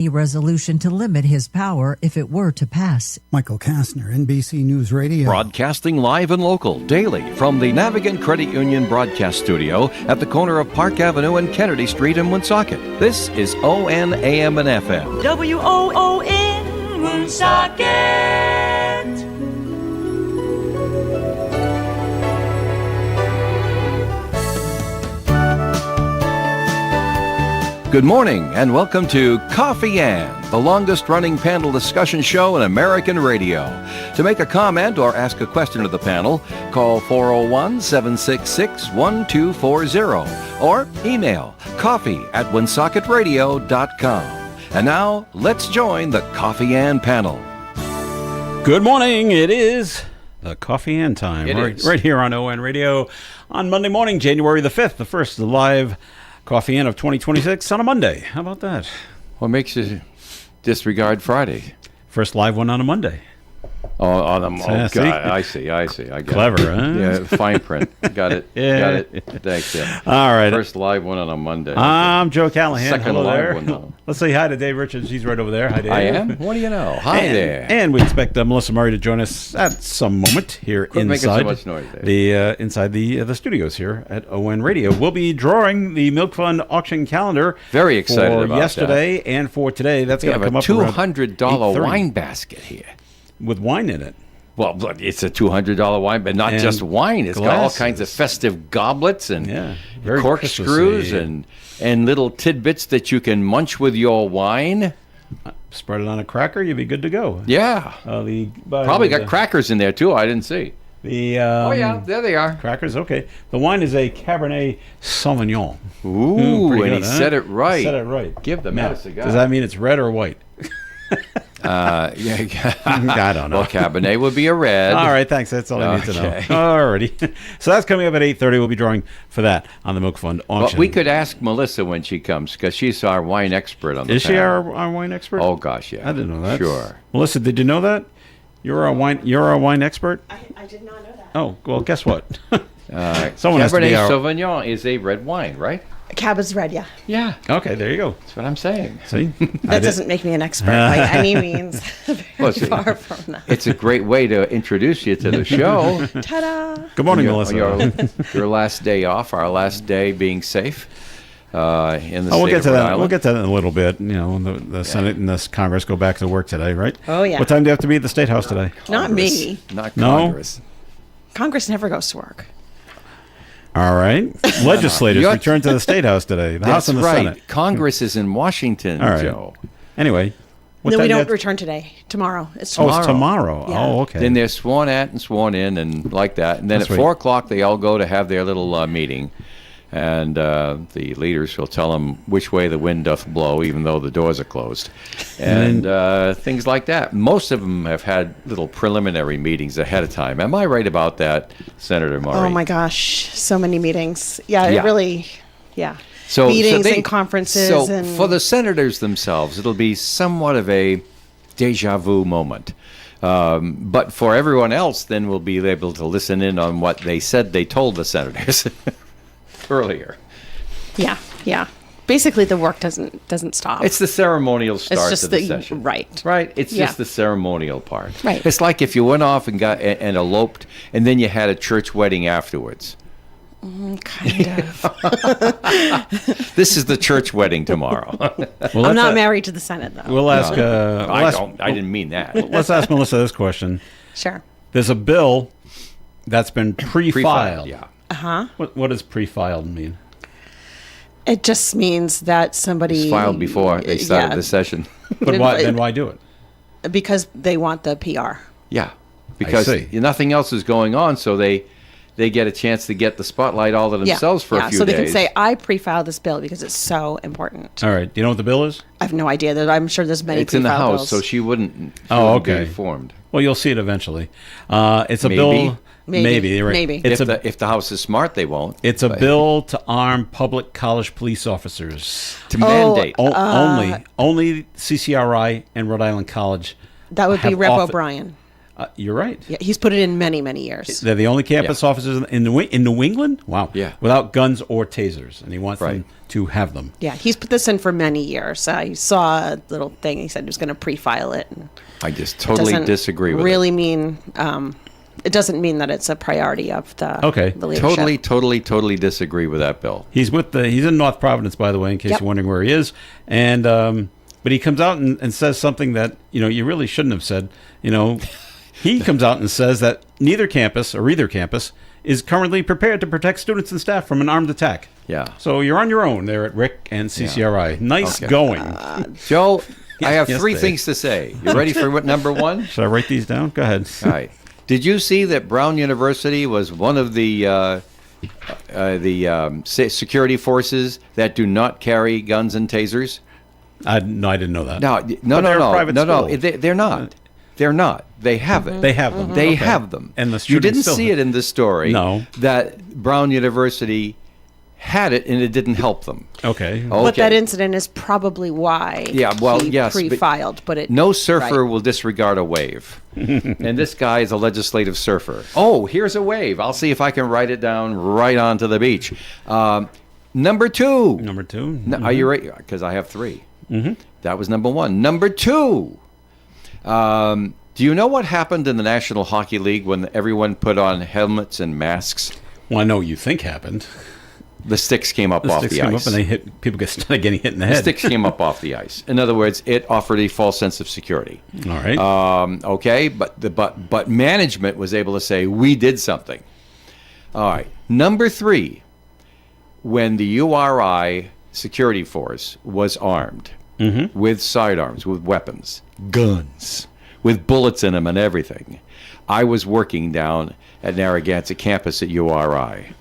A resolution to limit his power if it were to pass. Michael Kastner, NBC News Radio. Broadcasting live and local daily from the Navigant Credit Union broadcast studio at the corner of Park Avenue and Kennedy Street in Woonsocket. This is WOON AM and FM. WOON Woonsocket. Good morning and welcome to Coffee Ann, the longest-running panel discussion show in American radio. To make a comment or ask a question of the panel, call 401-766-1240 or email coffee@woonsocketradio.com. And now, let's join the Coffee Ann panel. Good morning. It is the Coffee Ann time. Right here on ON Radio on Monday morning, January the 5th, the first live Coffee Ann of 2026 on a Monday. How about that? What makes you disregard Friday? First live one on a Monday. Oh, God, I see. I got Clever, it. huh? Yeah, fine print. Got it. Yeah. Got it. Thanks, yeah. All right. First live one on a Monday. I'm Joe Callahan. Second Hello live there. one, though. Let's say hi to Dave Richards. He's right over there. Hi, Dave. I am? What do you know? Hi there. And we expect Melissa Murray to join us at some moment here Quit making inside so much noise, Dave. inside the studios here at ON Radio. We'll be drawing the Milk Fund auction calendar. Very excited for about yesterday that. and for today. That's going to come up We around have a $200 8:30 wine basket here. with wine in it. Well, it's a $200 wine, but not And just wine. It's got all glasses. kinds of festive goblets and very corkscrews Christmassy. and little tidbits that you can munch with your wine. Spread it on a cracker, you'll be good to go. Yeah. Probably got crackers in there, too. I didn't see. Oh, yeah. There they are. Crackers, okay. The wine is a Cabernet Sauvignon. Ooh, pretty and good, he huh? said it right. Said it right. Give the man a cigar. Does that mean it's red or white? Yeah. I don't know. Well, Cabernet would be a red. All right, thanks. That's all I need to know. Okay. All righty. So that's coming up at 8:30. We'll be drawing for that on the Milk Fund auction. But we could ask Melissa when she comes, because she's our wine expert on the Is she panel. our wine expert? Oh, gosh, yeah. I didn't know that. Sure. Melissa, did you know that? You're our wine expert? I did not know that. Oh, well, guess what? Someone has to Cabernet be our... Sauvignon is a red wine, right? Cab is red, yeah. Yeah. Okay, there you go. That's what I'm saying. See? That doesn't make me an expert by any means. Very Well, see, far from that. It's a great way to introduce you to the show. Ta-da! Good morning, Melissa. Your last day off, our last day being safe in the state We'll get to of Rhode that. Island. We'll get to that in a little bit. You know, the Senate and the Congress go back to work today, right? Oh, yeah. What time do you have to be at the State House today? Not me. Not No? Congress. Congress never goes to work. All right. Legislators You're- return to the State House today. The House That's and the right. Senate. Congress is in Washington, All right. Joe. Anyway. what No, time we do you don't have- return today. Tomorrow. It's Oh, tomorrow. it's tomorrow. Yeah. Oh, okay. Then they're sworn at and sworn in and like that. And then That's at right. 4 o'clock, they all go to have their little meeting. And the leaders will tell them which way the wind doth blow, even though the doors are closed. And things like that. Most of them have had little preliminary meetings ahead of time. Am I right about that, Senator Murray? Oh, my gosh. So many meetings. Yeah, Yeah. it really, yeah. So Meetings they- and conferences. So and for the senators themselves, it'll be somewhat of a deja vu moment. But for everyone else, then we'll be able to listen in on what they said they told the senators earlier. Yeah, yeah. Basically, the work doesn't stop. It's the ceremonial start just to the the- session. right. Right. It's Yeah. just the ceremonial part. Right. It's like if you went off and got and eloped, and then you had a church wedding afterwards. kind of. This is the church wedding tomorrow. Well, I'm not let's, married to the Senate, though. We'll ask. I didn't mean that. Let's ask Melissa this question. Sure. There's a bill that's been pre-filed. Yeah. Uh-huh. What does pre-filed mean? It just means that somebody... It's filed before they started yeah, the session. But why do it? Because they want the PR. Yeah, because see. nothing else is going on, so they get a chance to get the spotlight all to themselves for a few so they days. can say, I pre-filed this bill because it's so important. All right. Do you know what the bill is? I have no idea. That I'm sure there's many It's in the pre-filed House, bills. so she wouldn't be okay. informed. Well, you'll see it eventually. It's a Maybe. bill. Maybe. You're right. Maybe. It's If the House is smart, they won't. It's a But bill to arm public college police officers. to mandate. Only CCRI and Rhode Island College. That would be have Rep. offer- O'Brien. You're right. Yeah, he's put it in many, many years. They're the only campus officers in New England. Wow. Yeah. Without guns or tasers, and he wants Right. them to have them. Yeah, he's put this in for many years. I saw a little thing. He said he was going to pre-file it. And I just totally doesn't disagree with really it. mean it doesn't mean that it's a priority of the leadership. Totally disagree with that bill. He's in North Providence, by the way, in case Yep. you're wondering where he is. And but he comes out and says something that you really shouldn't have said. He comes out and says that either campus is currently prepared to protect students and staff from an armed attack. Yeah. So you're on your own there at RIC and CCRI. Nice Okay. going. Joe, I have Yes, three Dave. things to say. You ready for what number one? Should I write these down? Go ahead. All right. Did you see that Brown University was one of the security forces that do not carry guns and tasers? No, I didn't know that. No. they're a private school. They're not. They're not. They have it. They have them. They Okay. have them. And the you students didn't still see have- it in this story. No. That Brown University had it and it didn't help them. Okay. But that incident is probably why he yes, but pre-filed. But it no surfer right. will disregard a wave. And this guy is a legislative surfer. Oh, here's a wave. I'll see if I can write it down right onto the beach. Number two. Number two. Are you ready? Because I have three. That was number one. Number two. Do you know what happened in the National Hockey League when everyone put on helmets and masks? Well, I know what you think happened. The sticks came up off Sticks the came ice. up and people started getting hit in the head. The sticks came up off the ice. In other words, it offered a false sense of security. All right. Okay, but management was able to say we did something. All right. Number three, when the URI security force was armed with sidearms, with weapons, guns, with bullets in them and everything, I was working down at Narragansett campus at URI.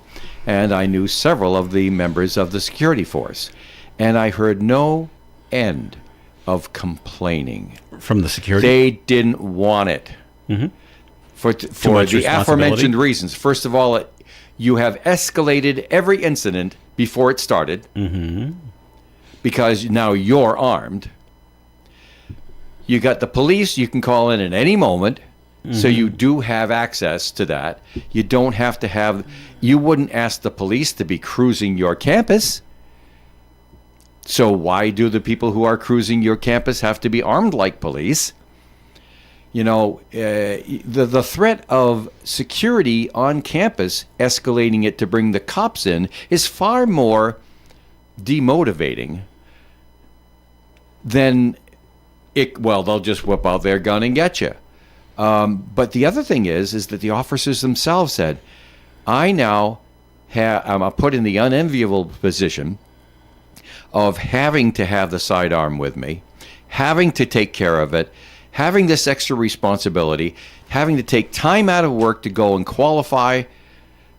And I knew several of the members of the security force. And I heard no end of complaining. From the security? They didn't want it. For much the aforementioned reasons. First of all, you have escalated every incident before it started. Because now you're armed. You got the police you can call in at any moment. So you do have access to that. You don't have to have... You wouldn't ask the police to be cruising your campus. So why do the people who are cruising your campus have to be armed like police? The threat of security on campus, escalating it to bring the cops in, is far more demotivating than... they'll just whip out their gun and get you. But the other thing is that the officers themselves said, I now I'm put in the unenviable position of having to have the sidearm with me, having to take care of it, having this extra responsibility, having to take time out of work to go and qualify,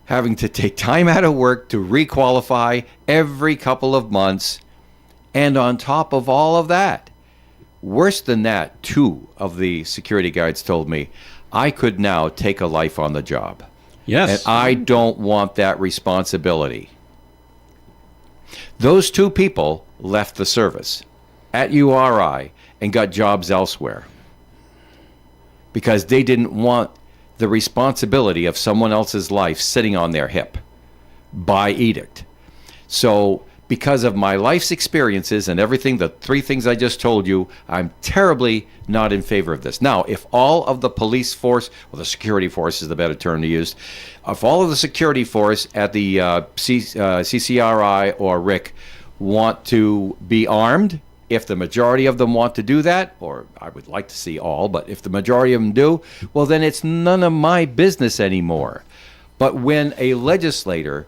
having to take time out of work to requalify every couple of months. And on top of all of that, worse than that, two of the security guards told me, I could now take a life on the job. Yes. And I don't want that responsibility. Those two people left the service at URI and got jobs elsewhere because they didn't want the responsibility of someone else's life sitting on their hip by edict. So because of my life's experiences and everything, the three things I just told you, I'm terribly not in favor of this. Now, if all of the police force, well, the security force is the better term to use, if all of the security force at the CCRI or RIC want to be armed, if the majority of them want to do that, or I would like to see all, but if the majority of them do, well, then it's none of my business anymore. But when a legislator,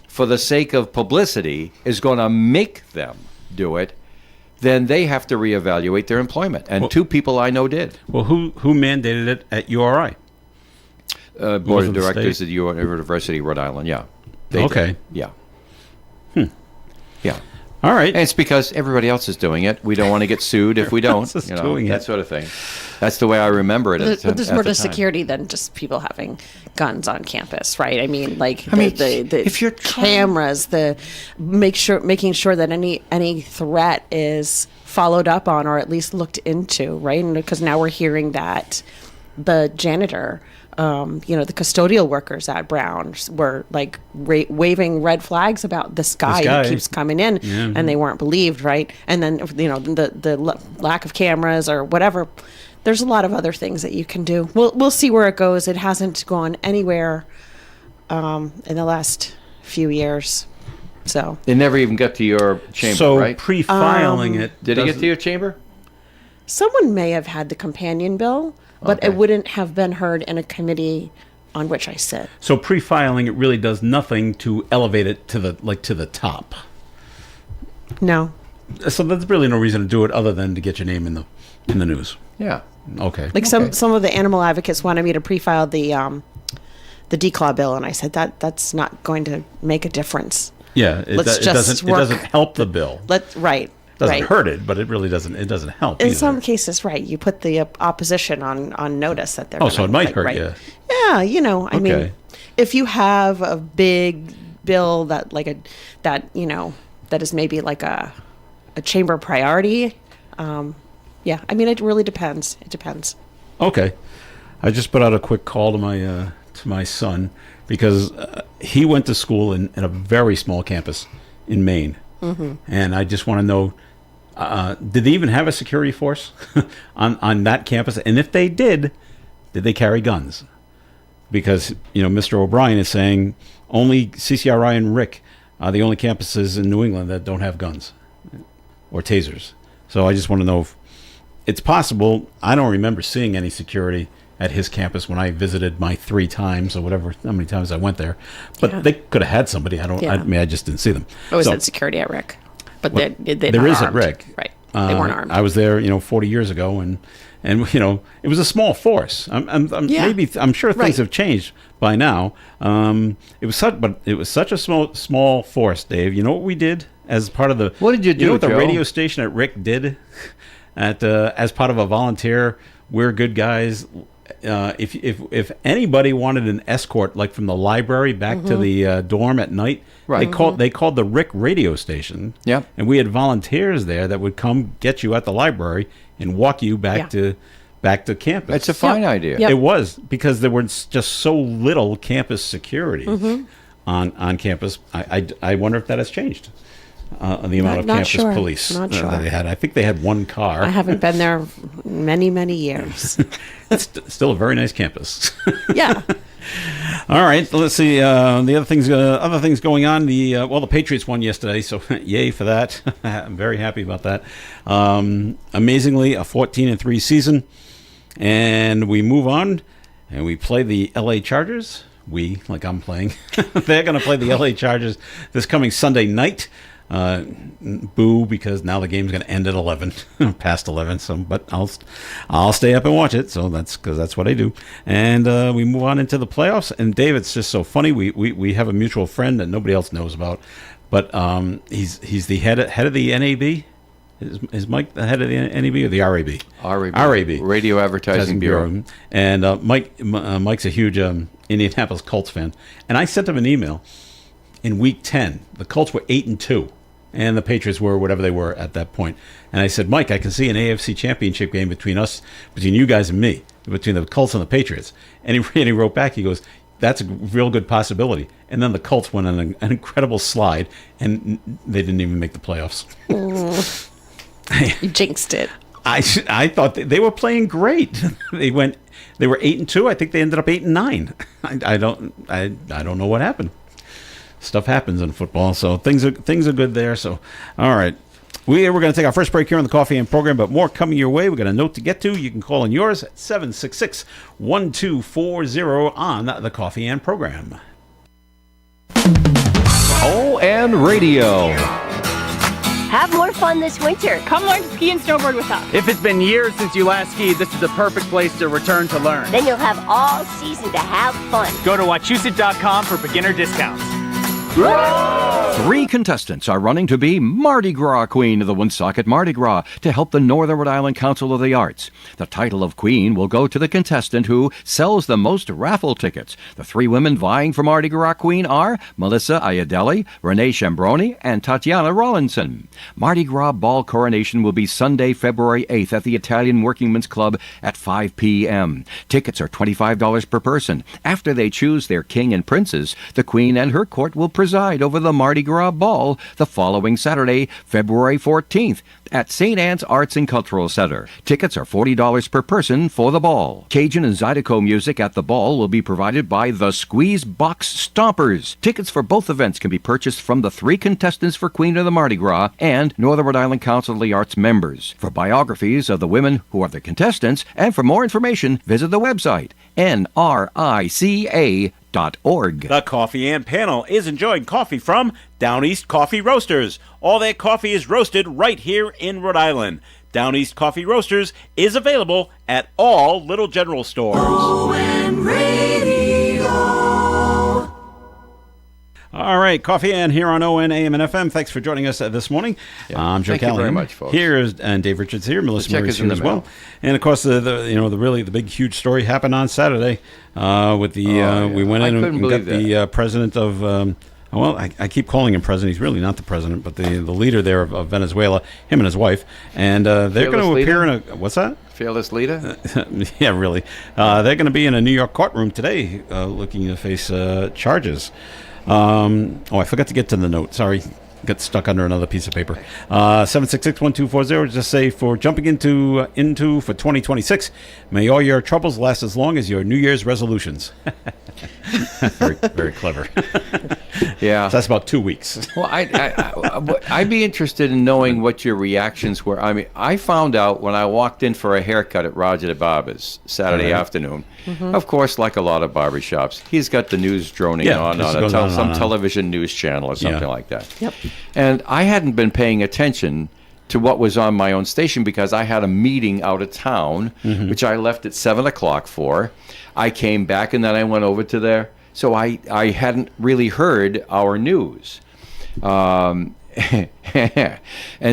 for the sake of publicity, is going to make them do it, then they have to reevaluate their employment. And two people I know did. Well, who mandated it at URI? Board of Directors at University of Rhode Island, yeah. They Okay. did. Yeah. Yeah. All right. And it's because everybody else is doing it. We don't want to get sued if we don't. else is doing that it. sort of thing. That's the way I remember it. But there's more to time. security than just people having guns on campus, right? I mean, if you're cameras, making sure that any threat is followed up on or at least looked into, right? And because now we're hearing that the janitor, the custodial workers at Brown were like waving red flags about this guy who keeps coming in, and they weren't believed, right? And then the lack of cameras or whatever. There's a lot of other things that you can do. We'll see where it goes. It hasn't gone anywhere in the last few years. So it never even got to your chamber, right? So pre-filing it, did it get to your chamber? Someone may have had the companion bill, but it wouldn't have been heard in a committee on which I sit. So pre-filing it really does nothing to elevate it to the top. No. So there's really no reason to do it other than to get your name in the news. Yeah. Okay. Like some of the animal advocates wanted me to pre-file the declaw bill, and I said that's not going to make a difference. Yeah, it doesn't help the bill. Right. Doesn't hurt it, but it really doesn't. It doesn't help. In some cases, right? You put the opposition on notice that they're. So it might hurt you. Yeah, I mean, if you have a big bill that that is maybe like a chamber priority. Yeah, I mean, it really depends. It depends. Okay, I just put out a quick call to my son because he went to school in a very small campus in Maine, and I just want to know. Did they even have a security force on that campus? And if they did they carry guns? Because, Mr. O'Brien is saying only CCRI and Rick are the only campuses in New England that don't have guns or tasers. So I just want to know if it's possible. I don't remember seeing any security at his campus when I visited my 3 times or whatever, how many times I went there. But they could have had somebody. I just didn't see them. I always had security at Rick. But there is at Rick, right? They weren't armed. I was there, 40 years ago, and it was a small force. I'm sure things have changed by now. It was such a small force, Dave. You know what we did as part of the? What did you do? You know what the Joe? radio station at Rick did, as part of a volunteer? We're good guys. If anybody wanted an escort, like from the library back to the dorm at night, they called the Rick radio station. Yeah, and we had volunteers there that would come get you at the library and walk you back to campus. It's a fine idea. Yep. It was, because there was just so little campus security on campus. I wonder if that has changed. The amount of campus police Not sure. that they had. I think they had one car. I haven't been there many, many years. It's still a very nice campus. Yeah. All right, let's see. The other things going on. The Patriots won yesterday, so yay for that. I'm very happy about that. Amazingly, a 14-3 season, and we move on and we play the LA Chargers. I'm playing. They're going to play the LA Chargers this coming Sunday night. Boo, because now the game's going to end at 11, past 11. So, but I'll stay up and watch it. So that's what I do. And we move on into the playoffs. And Dave, it's just so funny. We have a mutual friend that nobody else knows about, but he's the head of the NAB. Is Mike the head of the NAB or the RAB? RAB, Radio Advertising Bureau. And Mike's a huge Indianapolis Colts fan. And I sent him an email. In week 10, the Colts were 8-2. And the Patriots were whatever they were at that point. And I said, Mike, I can see an AFC championship game between you guys and me, between the Colts and the Patriots. And he wrote back, he goes, that's a real good possibility. And then the Colts went on an incredible slide, and they didn't even make the playoffs. You jinxed it. I thought they were playing great. They were 8-2. I think they ended up 8-9. I don't know what happened. Stuff happens in football, so things are good there. So, all right, we're going to take our first break here on the Coffee and Program, but more coming your way. We've got a note to get to. You can call in yours at 766-1240 on the Coffee and Program. ON Radio. Have more fun this winter. Come learn to ski and snowboard with us. If it's been years since you last skied, this is the perfect place to return to learn. Then you'll have all season to have fun. Go to Wachusett.com for beginner discounts. 3 contestants are running to be Mardi Gras Queen of the Woonsocket Mardi Gras to help the Northern Rhode Island Council of the Arts. The title of Queen will go to the contestant who sells the most raffle tickets. The 3 women vying for Mardi Gras Queen are Melissa Iadelli, Renee Chambroni, and Tatiana Rollinson. Mardi Gras Ball Coronation will be Sunday, February 8th at the Italian Workingmen's Club at 5 p.m. Tickets are $25 per person. After they choose their king and princes, the Queen and her court will preside over the Mardi Gras Ball the following Saturday, February 14th at St. Anne's Arts and Cultural Center. Tickets are $40 per person for the ball. Cajun and Zydeco music at the ball will be provided by the Squeeze Box Stompers. Tickets for both events can be purchased from the 3 contestants for Queen of the Mardi Gras and Northern Rhode Island Council of the Arts members. For biographies of the women who are the contestants and for more information, visit the website nrica.org. The Coffee and Panel is enjoying coffee from Down East Coffee Roasters. All their coffee is roasted right here in Rhode Island. Down East Coffee Roasters is available at all Little General stores. ON Radio. All right, Coffee and here on ON AM and FM. Thanks for joining us this morning. I'm Joe Thank Callahan. you very much, folks. And Dave Richards here. Melissa check Murray's is in here the as well. mail. And of course, the big huge story happened on Saturday with the we went in and got the president of. I keep calling him president. He's really not the president, but the leader there of Venezuela, him and his wife, and they're going to appear in a what's that? Fearless leader? Yeah, really. They're going to be in a New York courtroom today, looking to face charges. I forgot to get to the note. Sorry. Got stuck under another piece of paper. 766-1240. Just say for jumping into for 2026. May all your troubles last as long as your New Year's resolutions. Very, very clever. Yeah, so that's about 2 weeks. Well, I'd be interested in knowing what your reactions were. I mean, I found out when I walked in for a haircut at Roger the Barber's Saturday afternoon. Mm-hmm. Of course, like a lot of barbershops, he's got the news droning on some television news channel or something like that. Yep. And I hadn't been paying attention to what was on my own station because I had a meeting out of town, which I left at 7 o'clock for. I came back and then I went over to there. So I hadn't really heard our news. And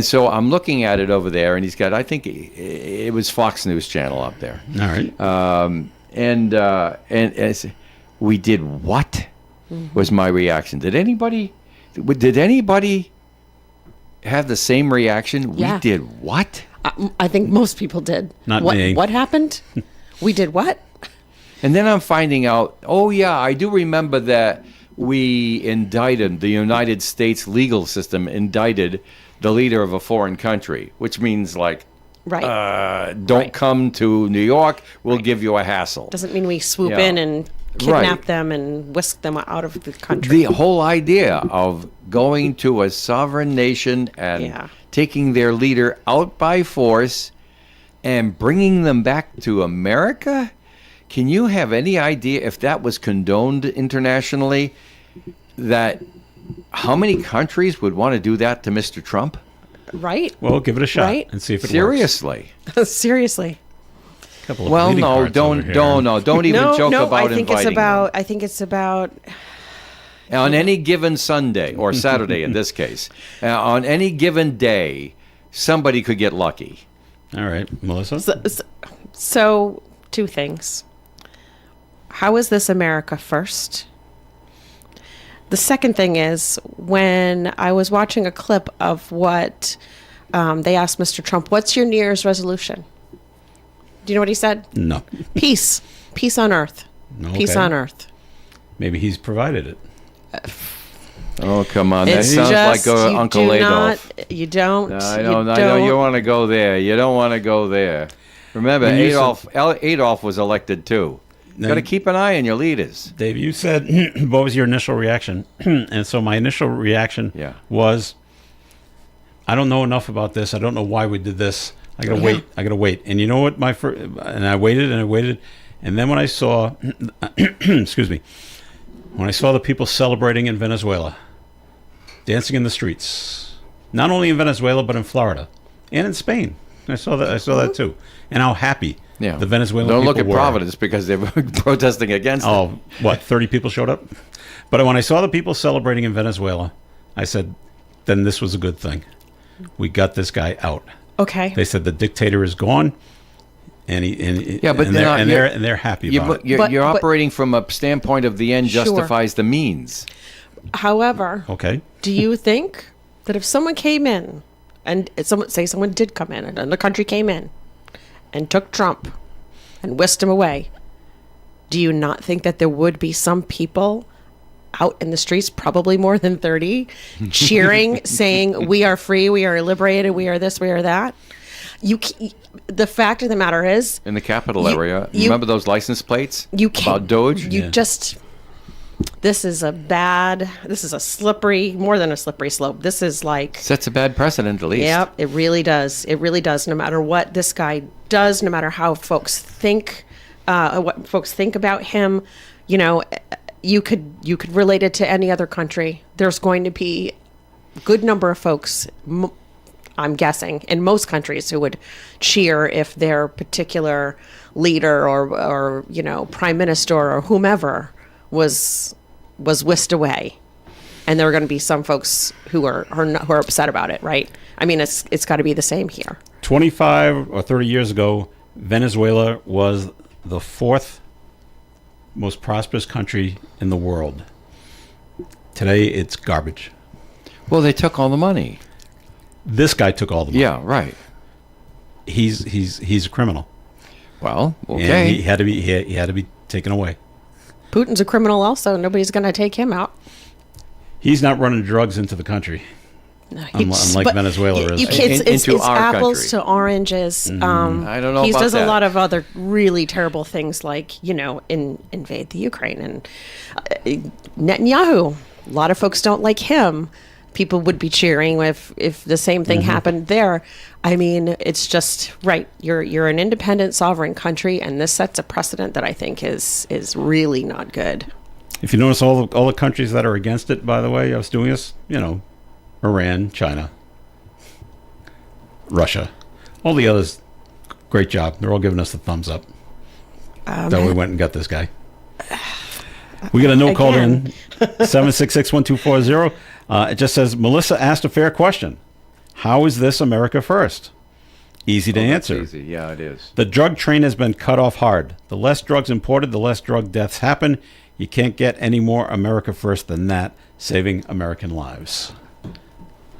so I'm looking at it over there, and he's got, I think it was Fox News Channel up there. All right. And we did what? Was my reaction. Did anybody have the same reaction? Yeah. We did what? I think most people did. Not me. What happened? We did what? And then I'm finding out, oh, yeah, I do remember that we indicted, the United States legal system indicted the leader of a foreign country, which means like, don't come to New York, we'll give you a hassle. Doesn't mean we swoop in and kidnap them and whisk them out of the country. The whole idea of going to a sovereign nation and taking their leader out by force and bringing them back to America? Can you have any idea if that was condoned internationally, that how many countries would want to do that to Mr. Trump? Right. Well, give it a shot and see if it Seriously. works. Seriously. Well, no, don't even joke about inviting them. I think it's about on any given Sunday or Saturday in this case, on any given day, somebody could get lucky. All right, Melissa. So 2 things. How is this America first? The second thing is, when I was watching a clip of what they asked Mr. Trump, what's your New Year's resolution? Do you know what he said? No. Peace. Peace on earth. Okay. Peace on earth. Maybe he's provided it. Oh, come on. That sounds like Uncle Adolf. You don't. I know you want to go there. You don't want to go there. Remember, Adolf was elected too. Got to keep an eye on your leaders. Dave, you said, what was your initial reaction? And so my initial reaction was, I don't know enough about this. I don't know why we did this. I got to wait. I got to wait. And you know what? And I waited and I waited. And then when I saw, excuse me, when I saw the people celebrating in Venezuela, dancing in the streets, not only in Venezuela, but in Florida and in Spain. I saw that too. And how happy the Venezuelan people were. Don't look at Providence because they were protesting against it. Oh, what, 30 people showed up? But when I saw the people celebrating in Venezuela, I said, then this was a good thing. We got this guy out. Okay. They said the dictator is gone, and they're happy about it. You're operating from a standpoint of the end justifies the means. However, okay. Do you think that if someone came in, and someone did come in, and another country came in and took Trump and whisked him away, do you not think that there would be some people out in the streets, probably more than 30, cheering, saying, we are free, we are liberated, we are this, we are that? The fact of the matter is... In the capital area, remember those license plates about Doge? This is a slippery, more than a slippery slope. This is like... Sets a bad precedent, at least. Yep, it really does. It really does. No matter what this guy does, no matter how folks think, what folks think about him, you could relate it to any other country. There's going to be a good number of folks, I'm guessing, in most countries who would cheer if their particular leader or prime minister or whomever was whisked away. And there are going to be some folks who are upset about it, right? I mean, it's got to be the same here. 25 or 30 years ago, Venezuela was the fourth most prosperous country in the world. Today, it's garbage. Well, they took all the money. This guy took all the money. Yeah, right. He's a criminal. Well, okay. And he had to be taken away. Putin's a criminal also. Nobody's going to take him out. He's not running drugs into the country. No, unlike Venezuela is. It's apples country. To oranges. I don't know he about does that. a lot of other really terrible things like, invade the Ukraine. And Netanyahu, a lot of folks don't like him. People would be cheering if the same thing happened there. I mean, it's just, right, you're an independent, sovereign country, and this sets a precedent that I think is really not good. If you notice all the countries that are against it, by the way, I was doing this, Iran, China, Russia, all the others, great job. They're all giving us the thumbs up that we went and got this guy. We got a note called in, 766-1240. It just says, Melissa asked a fair question. How is this America first? Easy to answer. Easy. Yeah, it is. The drug train has been cut off hard. The less drugs imported, the less drug deaths happen. You can't get any more America first than that, saving American lives.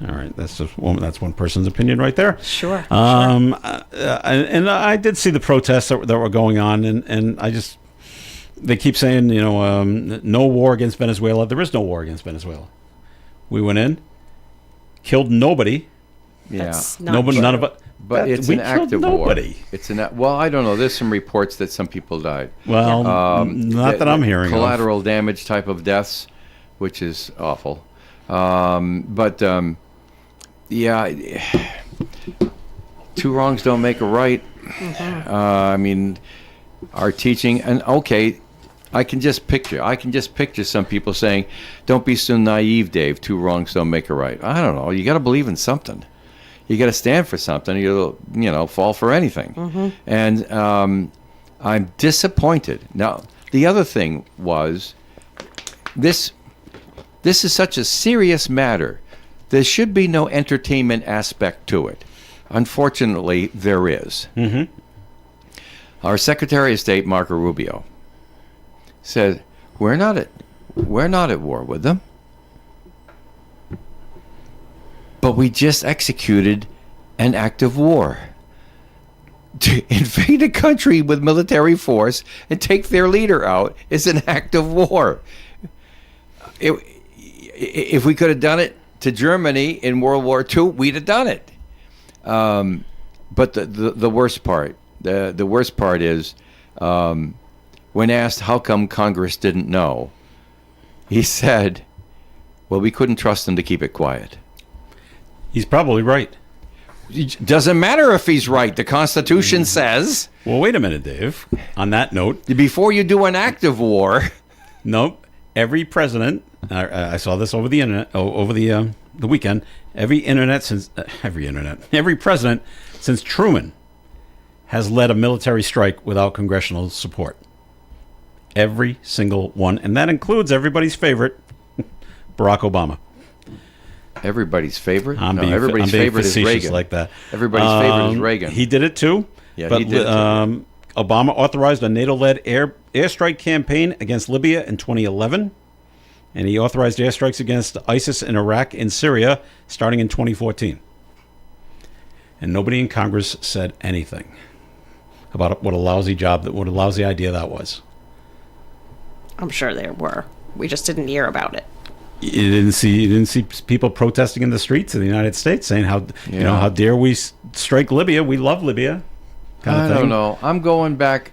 All right, that's one person's opinion right there. Sure. And I did see the protests that were going on, and they keep saying, no war against Venezuela. There is no war against Venezuela. We went in, killed nobody. Yeah, nobody, none of it. But it's an active war. It's well, I don't know. There's some reports that some people died. Well, not that I'm hearing. Collateral damage type of deaths, which is awful. Yeah, two wrongs don't make a right. I mean, our teaching, and okay, I can just picture some people saying, "Don't be so naive, Dave. Two wrongs don't make a right." I don't know. You got to believe in something. You got to stand for something. You'll, fall for anything. And I'm disappointed. Now, the other thing was, this is such a serious matter. There should be no entertainment aspect to it. Unfortunately, there is. Our Secretary of State, Marco Rubio, said, "We're not at war with them, but we just executed an act of war. To invade a country with military force and take their leader out is an act of war. If we could have done it to Germany in World War II, we'd have done it." But the worst part, the worst part is, when asked how come Congress didn't know, he said, "Well, we couldn't trust them to keep it quiet." He's probably right. It doesn't matter if he's right. The Constitution says. Well, wait a minute, Dave. On that note, before you do an act of war. Nope. Every president. I saw this over the internet over the weekend. Every president since Truman has led a military strike without congressional support. Every single one. And that includes everybody's favorite, Barack Obama. Everybody's favorite? Everybody's favorite is Reagan. Like that. Everybody's favorite is Reagan. He did it too. Yeah, but, he did it too. Obama authorized a NATO-led airstrike campaign against Libya in 2011. And he authorized airstrikes against ISIS in Iraq and Syria starting in 2014. And nobody in Congress said anything about what a lousy idea that was. I'm sure there were. We just didn't hear about it. You didn't see people protesting in the streets of the United States saying how dare we strike Libya? We love Libya. I don't know. I'm going back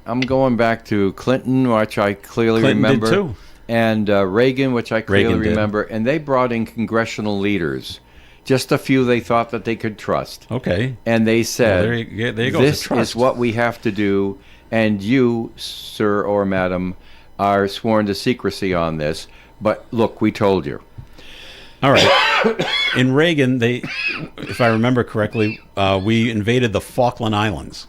to Clinton, which I clearly remember, did too. And Reagan, which I clearly remember, and they brought in congressional leaders, just a few they thought that they could trust. Okay. And they said, there you go. "This is what we have to do, and you, sir or madam, are sworn to secrecy on this. But look, we told you." All right. In Reagan, if I remember correctly, we invaded the Falkland Islands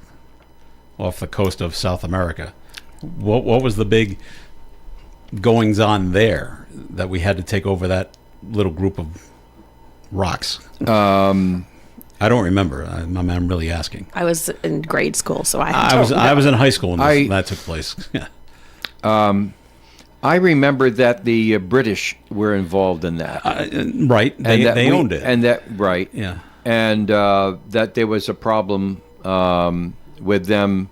off the coast of South America. What was the big goings on there that we had to take over that little group of rocks? I don't remember. I'm really asking. I was in grade school, so I was in high school when that took place. I remember that the British were involved in that. Right. They owned it. And that, right. Yeah. And that there was a problem with them.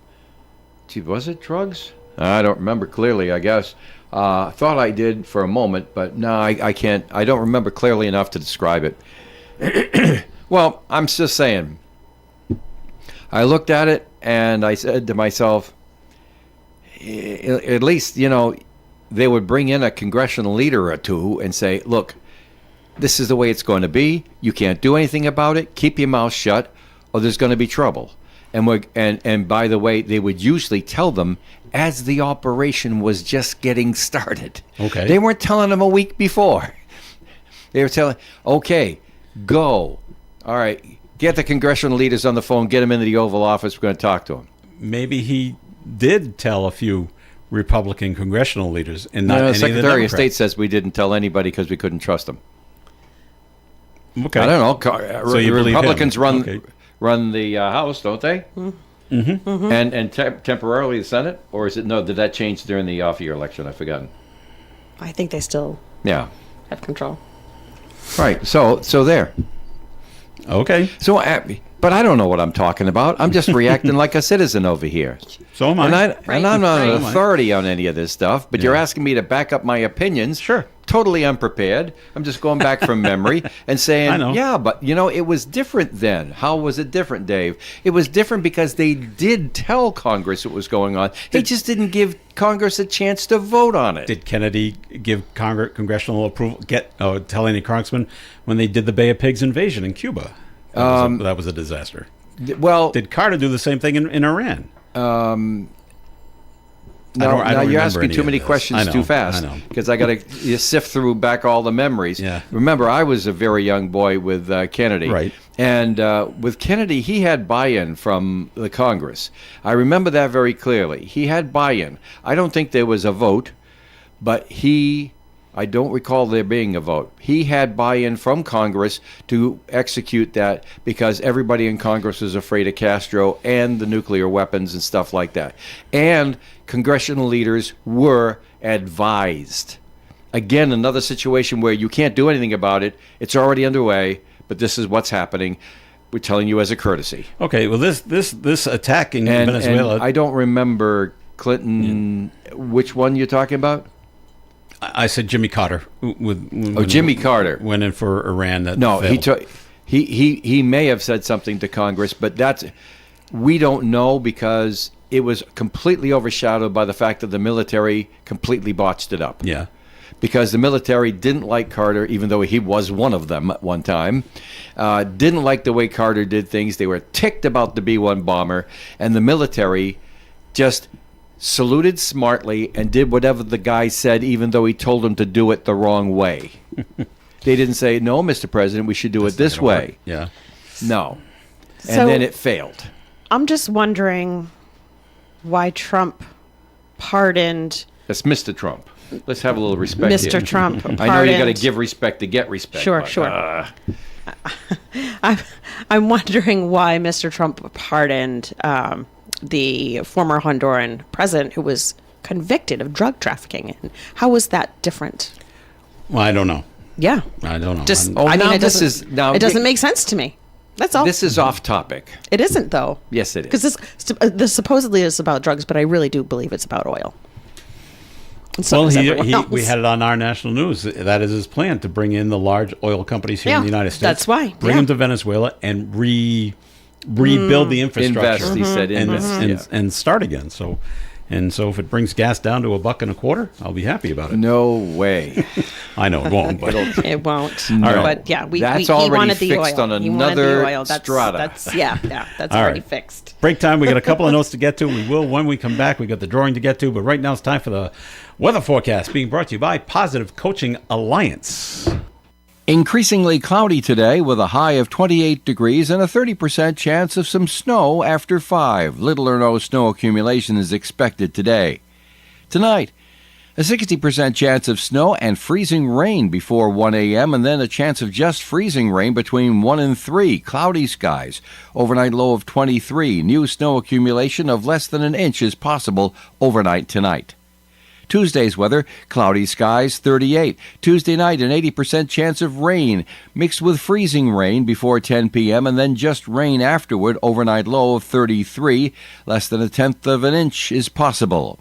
Gee, was it drugs? I don't remember clearly, I guess. I thought I did for a moment, but no, I can't. I don't remember clearly enough to describe it. Well, I'm just saying. I looked at it and I said to myself, at least, they would bring in a congressional leader or two and say, look, this is the way it's going to be. You can't do anything about it. Keep your mouth shut or there's going to be trouble. And by the way, they would usually tell them as the operation was just getting started. Okay. They weren't telling them a week before. They were telling, okay, go. All right, get the congressional leaders on the phone, get them into the Oval Office. We're going to talk to them. Maybe he did tell a few Republican congressional leaders, and not any of the Secretary of Democrats. State says we didn't tell anybody because we couldn't trust them. Okay. I don't know. So you believe Republicans him. run the House, don't they? Mm-hmm. Mm-hmm. And temporarily the Senate, or is it no? Did that change during the off-year election? I've forgotten. I think they still have control. Right. So there. Okay. So, but I don't know what I'm talking about. I'm just reacting like a citizen over here. So am I. And I'm not an authority on any of this stuff, but you're asking me to back up my opinions. Sure. Totally unprepared. I'm just going back from memory and saying, yeah, but, it was different then. How was it different, Dave? It was different because they did tell Congress what was going on. They just didn't give Congress a chance to vote on it. Did Kennedy give congressional approval, tell any congressman when they did the Bay of Pigs invasion in Cuba? That was a disaster. Well, did Carter do the same thing in Iran? Now you're asking too many questions too fast because I got to sift through back all the memories. Yeah. Remember, I was a very young boy with Kennedy. Right. And with Kennedy, he had buy-in from the Congress. I remember that very clearly. He had buy-in. I don't think there was a vote, but I don't recall there being a vote. He had buy-in from Congress to execute that because everybody in Congress was afraid of Castro and the nuclear weapons and stuff like that. And congressional leaders were advised. Again, another situation where you can't do anything about it. It's already underway, but this is what's happening. We're telling you as a courtesy. Okay, well, this attack in Venezuela... And I don't remember Clinton... Yeah. Which one you're talking about? I said Jimmy Carter. Jimmy Carter went in for Iran. He may have said something to Congress, but we don't know because it was completely overshadowed by the fact that the military completely botched it up. Yeah, because the military didn't like Carter, even though he was one of them at one time. Didn't like the way Carter did things. They were ticked about the B-1 bomber, and the military just saluted smartly and did whatever the guy said, even though he told them to do it the wrong way. They didn't say, no, Mr. President, we should do it this way. Work. Yeah. No. And then it failed. I'm just wondering why Trump pardoned That's Mr. Trump. Let's have a little respect Mr. here. Trump. I know you got to give respect to get respect. Sure, but, sure. I'm wondering why Mr. Trump pardoned the former Honduran president who was convicted of drug trafficking. And how was that different? Well, I don't know. Yeah. I don't know. Just, Oh, I mean, now it this doesn't, is- now it doesn't we- make sense to me. That's all. This is off topic. It isn't, though. Yes, it is. Because this supposedly is about drugs, but I really do believe it's about oil. And so Well, is everyone else. we had it on our national news. That is his plan, to bring in the large oil companies here in the United States. That's why. Bring them to Venezuela and rebuild the infrastructure. Invest, he said, invest. And start again. So if it brings gas down to $1.25, I'll be happy about it. No way. I know it won't, but It won't. No. But yeah, That's he already wanted the fixed oil. on He wanted the another oil. strata. That's All already right. fixed. Break time. We got a couple of notes to get to. We will when we come back. We got the drawing to get to, but right now it's time for the weather forecast, being brought to you by Positive Coaching Alliance. Increasingly cloudy today with a high of 28 degrees and a 30% chance of some snow after 5. Little or no snow accumulation is expected today. Tonight, a 60% chance of snow and freezing rain before 1 a.m. and then a chance of just freezing rain between 1 and 3. Cloudy skies. Overnight low of 23. New snow accumulation of less than an inch is possible overnight tonight. Tuesday's weather, cloudy skies, 38. Tuesday night, an 80% chance of rain, mixed with freezing rain before 10 p.m. and then just rain afterward, overnight low of 33. Less than a tenth of an inch is possible.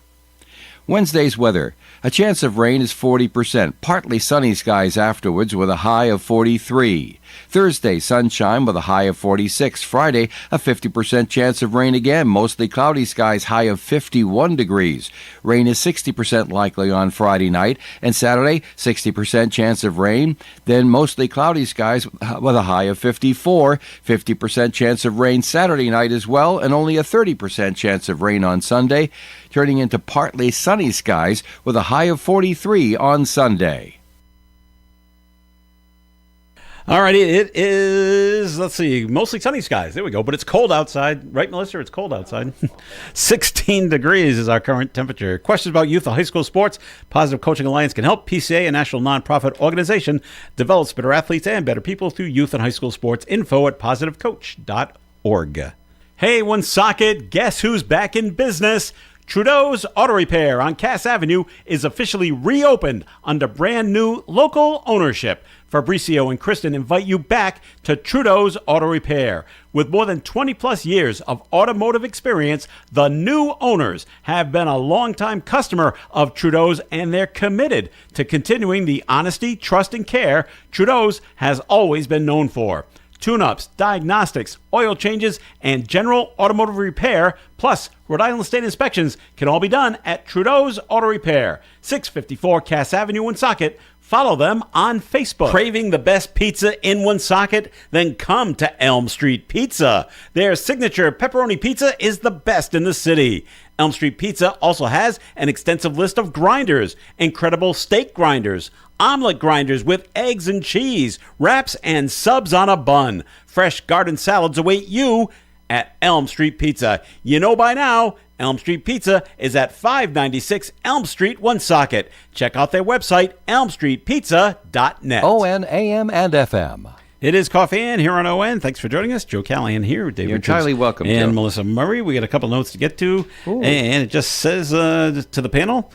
Wednesday's weather, a chance of rain is 40%, partly sunny skies afterwards with a high of 43. Thursday, sunshine with a high of 46. Friday, a 50% chance of rain again, mostly cloudy skies, high of 51 degrees. Rain is 60% likely on Friday night, and Saturday, 60% chance of rain, then mostly cloudy skies with a high of 54. 50% chance of rain Saturday night as well, and only a 30% chance of rain on Sunday, turning into partly sunny skies with a high of 43 on Sunday. All righty, it is, let's see, mostly sunny skies. There we go. But it's cold outside. Right, Melissa? It's cold outside. 16 degrees is our current temperature. Questions about youth and high school sports? Positive Coaching Alliance can help. PCA, a national nonprofit organization, develops better athletes and better people through youth and high school sports. Info at positivecoach.org. Hey, Woonsocket, guess who's back in business? Trudeau's Auto Repair on Cass Avenue is officially reopened under brand new local ownership. Fabricio and Kristen invite you back to Trudeau's Auto Repair. With more than 20 plus years of automotive experience, the new owners have been a longtime customer of Trudeau's, and they're committed to continuing the honesty, trust, and care Trudeau's has always been known for. Tune-ups, diagnostics, oil changes, and general automotive repair, plus Rhode Island State inspections can all be done at Trudeau's Auto Repair, 654 Cass Avenue, Woonsocket. Follow them on Facebook. Craving the best pizza in Woonsocket? Then come to Elm Street Pizza. Their signature pepperoni pizza is the best in the city. Elm Street Pizza also has an extensive list of grinders, incredible steak grinders, omelet grinders with eggs and cheese, wraps and subs on a bun. Fresh garden salads await you at Elm Street Pizza. You know by now, Elm Street Pizza is at 596 Elm Street, Woonsocket. Check out their website, elmstreetpizza.net. ON, AM, and FM. It is Coffee Ann here on ON. Thanks for joining us. Joe Callahan here. David You're entirely welcome, and Joe. Melissa Murray. We got a couple notes to get to. Ooh. And it just says to the panel,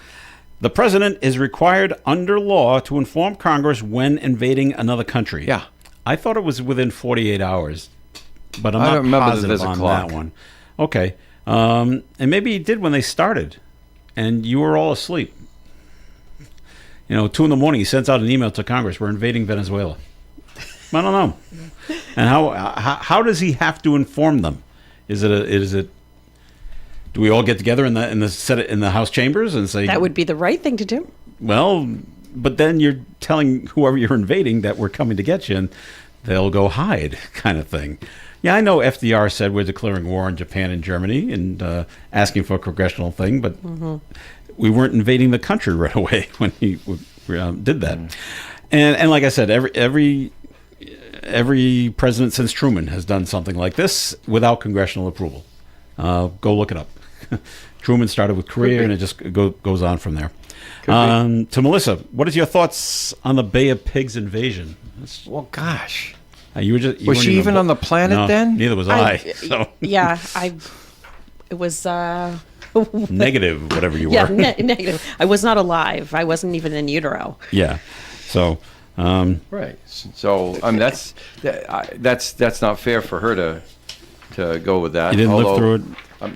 the president is required under law to inform Congress when invading another country. Yeah. I thought it was within 48 hours, but I'm I not don't remember that positive there's a on clock. that one. Okay. And maybe he did when they started, and you were all asleep. 2 a.m, he sends out an email to Congress, we're invading Venezuela. I don't know. And how does he have to inform them? Is it do we all get together in the House chambers and say That would be the right thing to do. well, but then you're telling whoever you're invading that we're coming to get you, and they'll go hide, kind of thing. Yeah, I know FDR said we're declaring war on Japan and Germany and asking for a congressional thing, but we weren't invading the country right away when he did that. And like I said, every president since Truman has done something like this without congressional approval. Go look it up. Truman started with Korea, and it just goes on from there. To Melissa, what is your thoughts on the Bay of Pigs invasion? Well, gosh. Was she even on the planet then? Neither was I. It was negative, whatever you were. Yeah, negative. I was not alive. I wasn't even in utero. Yeah. So. Right. So I mean that's not fair for her to go with that. You didn't live through it.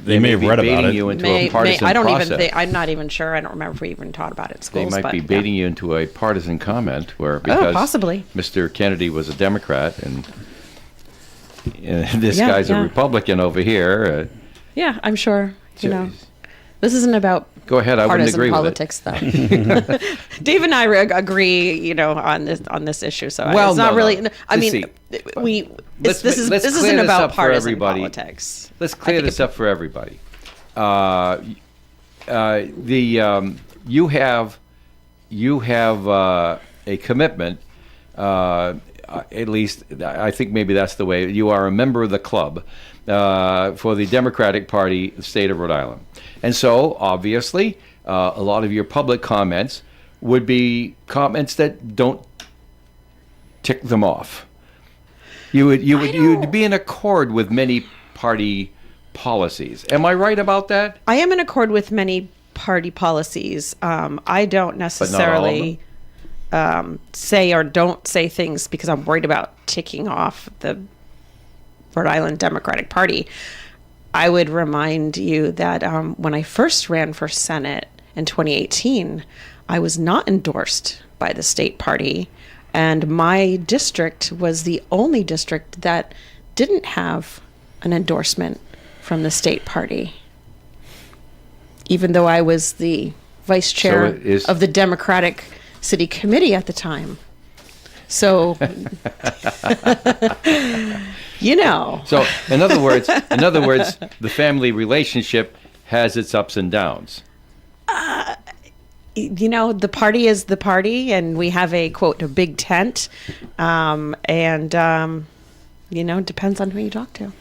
They may have read about it. You into a partisan I don't process. even think. I'm not even sure. I don't remember if we even taught about it in schools. They might be baiting you into a partisan comment because possibly. Mr. Kennedy was a Democrat and this guy's a Republican over here. Yeah, I'm sure. This isn't about. Go ahead. I wouldn't agree politics, with it. though. Dave and I agree, on this issue. So it's not really. No. I mean, this isn't about partisan politics. Let's clear this up for everybody. You have a commitment. At least I think maybe that's the way. You are a member of the club for the Democratic Party, the state of Rhode Island. And so, obviously, a lot of your public comments would be comments that don't tick them off. You would be in accord with many party policies. Am I right about that? I am in accord with many party policies. I don't necessarily say or don't say things because I'm worried about ticking off the Rhode Island Democratic Party. I would remind you that when I first ran for Senate in 2018, I was not endorsed by the state party, and my district was the only district that didn't have an endorsement from the state party, even though I was the vice chair of the Democratic City Committee at the time. So, So, in other words, the family relationship has its ups and downs. The party is the party, and we have a quote, a big tent, depends on who you talk to.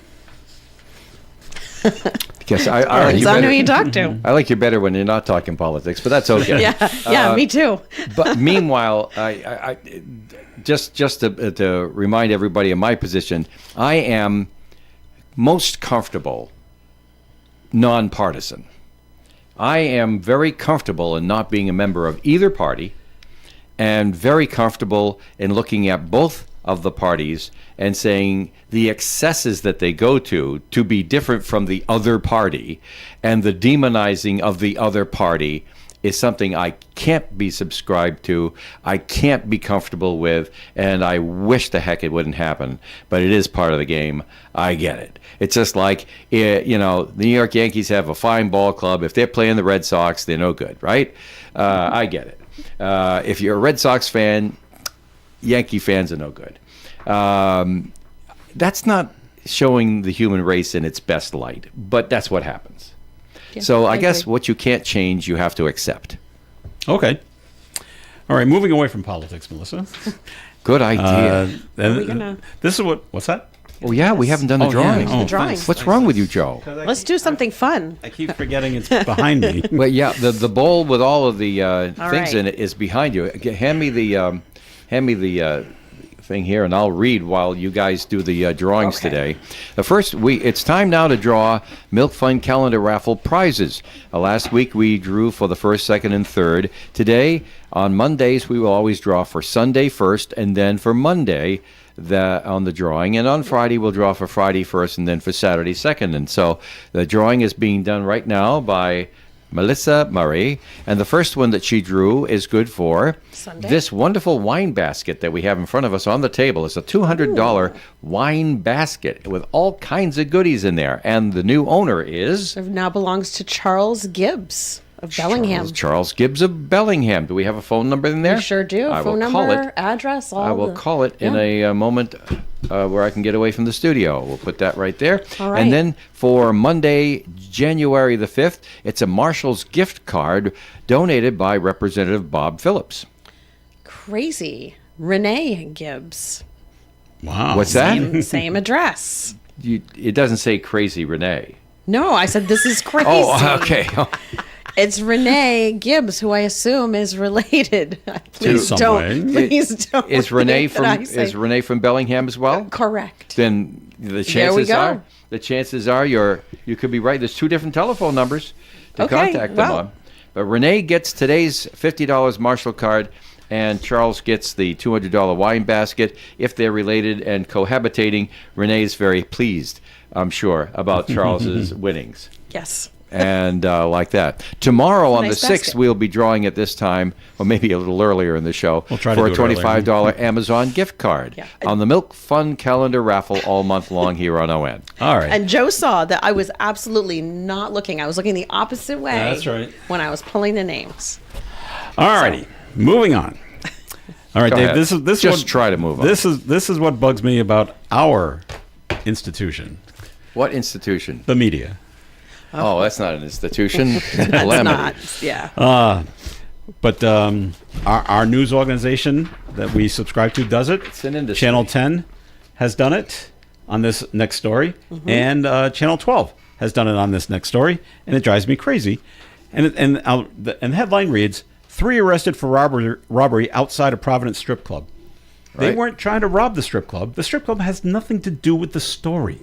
Yes, depends on who you talk to. I like you better when you're not talking politics, but that's okay. Yeah, me too. But meanwhile, I just to remind everybody of my position, I am most comfortable nonpartisan. I am very comfortable in not being a member of either party, and very comfortable in looking at both of the parties and saying the excesses that they go to be different from the other party, and the demonizing of the other party is something I can't be subscribed to, I can't be comfortable with, and I wish the heck it wouldn't happen. But it is part of the game. I get it. It's just like, the New York Yankees have a fine ball club. If they're playing the Red Sox, they're no good, right? I get it. If you're a Red Sox fan, Yankee fans are no good. That's not showing the human race in its best light, but that's what happens. Yeah, so I guess what you can't change, you have to accept. Okay. All right, moving away from politics, Melissa. Good idea. This is what's that? Oh, yeah, we haven't done the drawings. The drawings. What's wrong with you, Joe? Let's do something fun. I keep forgetting it's behind me. Well, yeah, the bowl with all of the things in it is behind you. Hand me the thing here, and I'll read while you guys do the drawings today. First, it's time now to draw Milk Fund Calendar Raffle prizes. Last week we drew for the first, second, and third. Today, on Mondays, we will always draw for Sunday first, and then for Monday on the drawing. And on Friday, we'll draw for Friday first, and then for Saturday second. And so the drawing is being done right now by Melissa Murray, and the first one that she drew is good for Sunday. This wonderful wine basket that we have in front of us on the table. It's a $200 wine basket with all kinds of goodies in there, and the new owner is... It now belongs to Charles Gibbs of Bellingham. Charles Gibbs of Bellingham. Do we have a phone number in there? We sure do. Phone number, address, all I will call it in a moment where I can get away from the studio. We'll put that right there. All right. And then for Monday, January the 5th, it's a Marshall's gift card donated by Representative Bob Phillips. Crazy. Renee Gibbs. Wow. What's that? Same address. It doesn't say Crazy Renee. No, I said this is crazy. Oh, okay. It's Renee Gibbs, who I assume is related. Please don't. Is Renee from Bellingham as well? Correct. Then the chances are you could be right. There's 2 different telephone numbers to contact them on. But Renee gets today's $50 Marshall card, and Charles gets the $200 wine basket. If they're related and cohabitating, Renee is very pleased, I'm sure, about Charles's winnings. Yes. And like that. Tomorrow on the 6th, basket. we'll be drawing at this time, or maybe a little earlier in the show, for a $25 Amazon gift card on the Milk Fun Calendar raffle all month long here on ON. All right. And Joe saw that I was absolutely not looking. I was looking the opposite way. That's right. When I was pulling the names. All righty. Moving on. All right, Dave. Try to move on. This is what bugs me about our institution. What institution? The media. Oh, that's not an institution. That's not. Yeah. But our news organization that we subscribe to does it. It's an industry. Channel 10 has done it on this next story, and Channel 12 has done it on this next story, and it drives me crazy. And the headline reads, 3 arrested for robbery outside a Providence strip club. They Right. weren't trying to rob the strip club. The strip club has nothing to do with the story.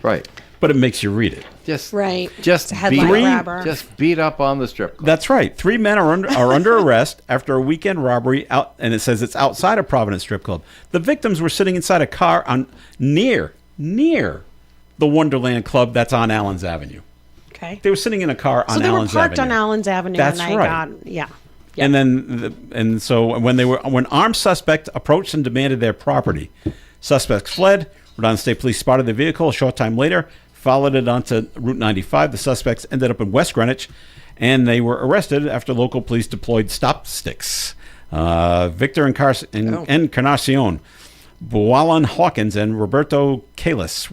Right. But it makes you read it. Just It's a headline grabber. Just beat up on the strip club. That's right. 3 men are under arrest after a weekend robbery out, and it says it's outside a Providence strip club. The victims were sitting inside a car on near the Wonderland Club that's on Allens Avenue. Okay. They were sitting in a car on Allens Avenue. So they were parked on Allens Avenue. That's and right. Yeah. And then so when armed suspect approached and demanded their property, suspects fled. Rhode Island State Police spotted the vehicle a short time later, followed it onto Route 95. The suspects ended up in West Greenwich, and they were arrested after local police deployed stop sticks. Victor Encarnacion, Bualan Hawkins, and Roberto Calis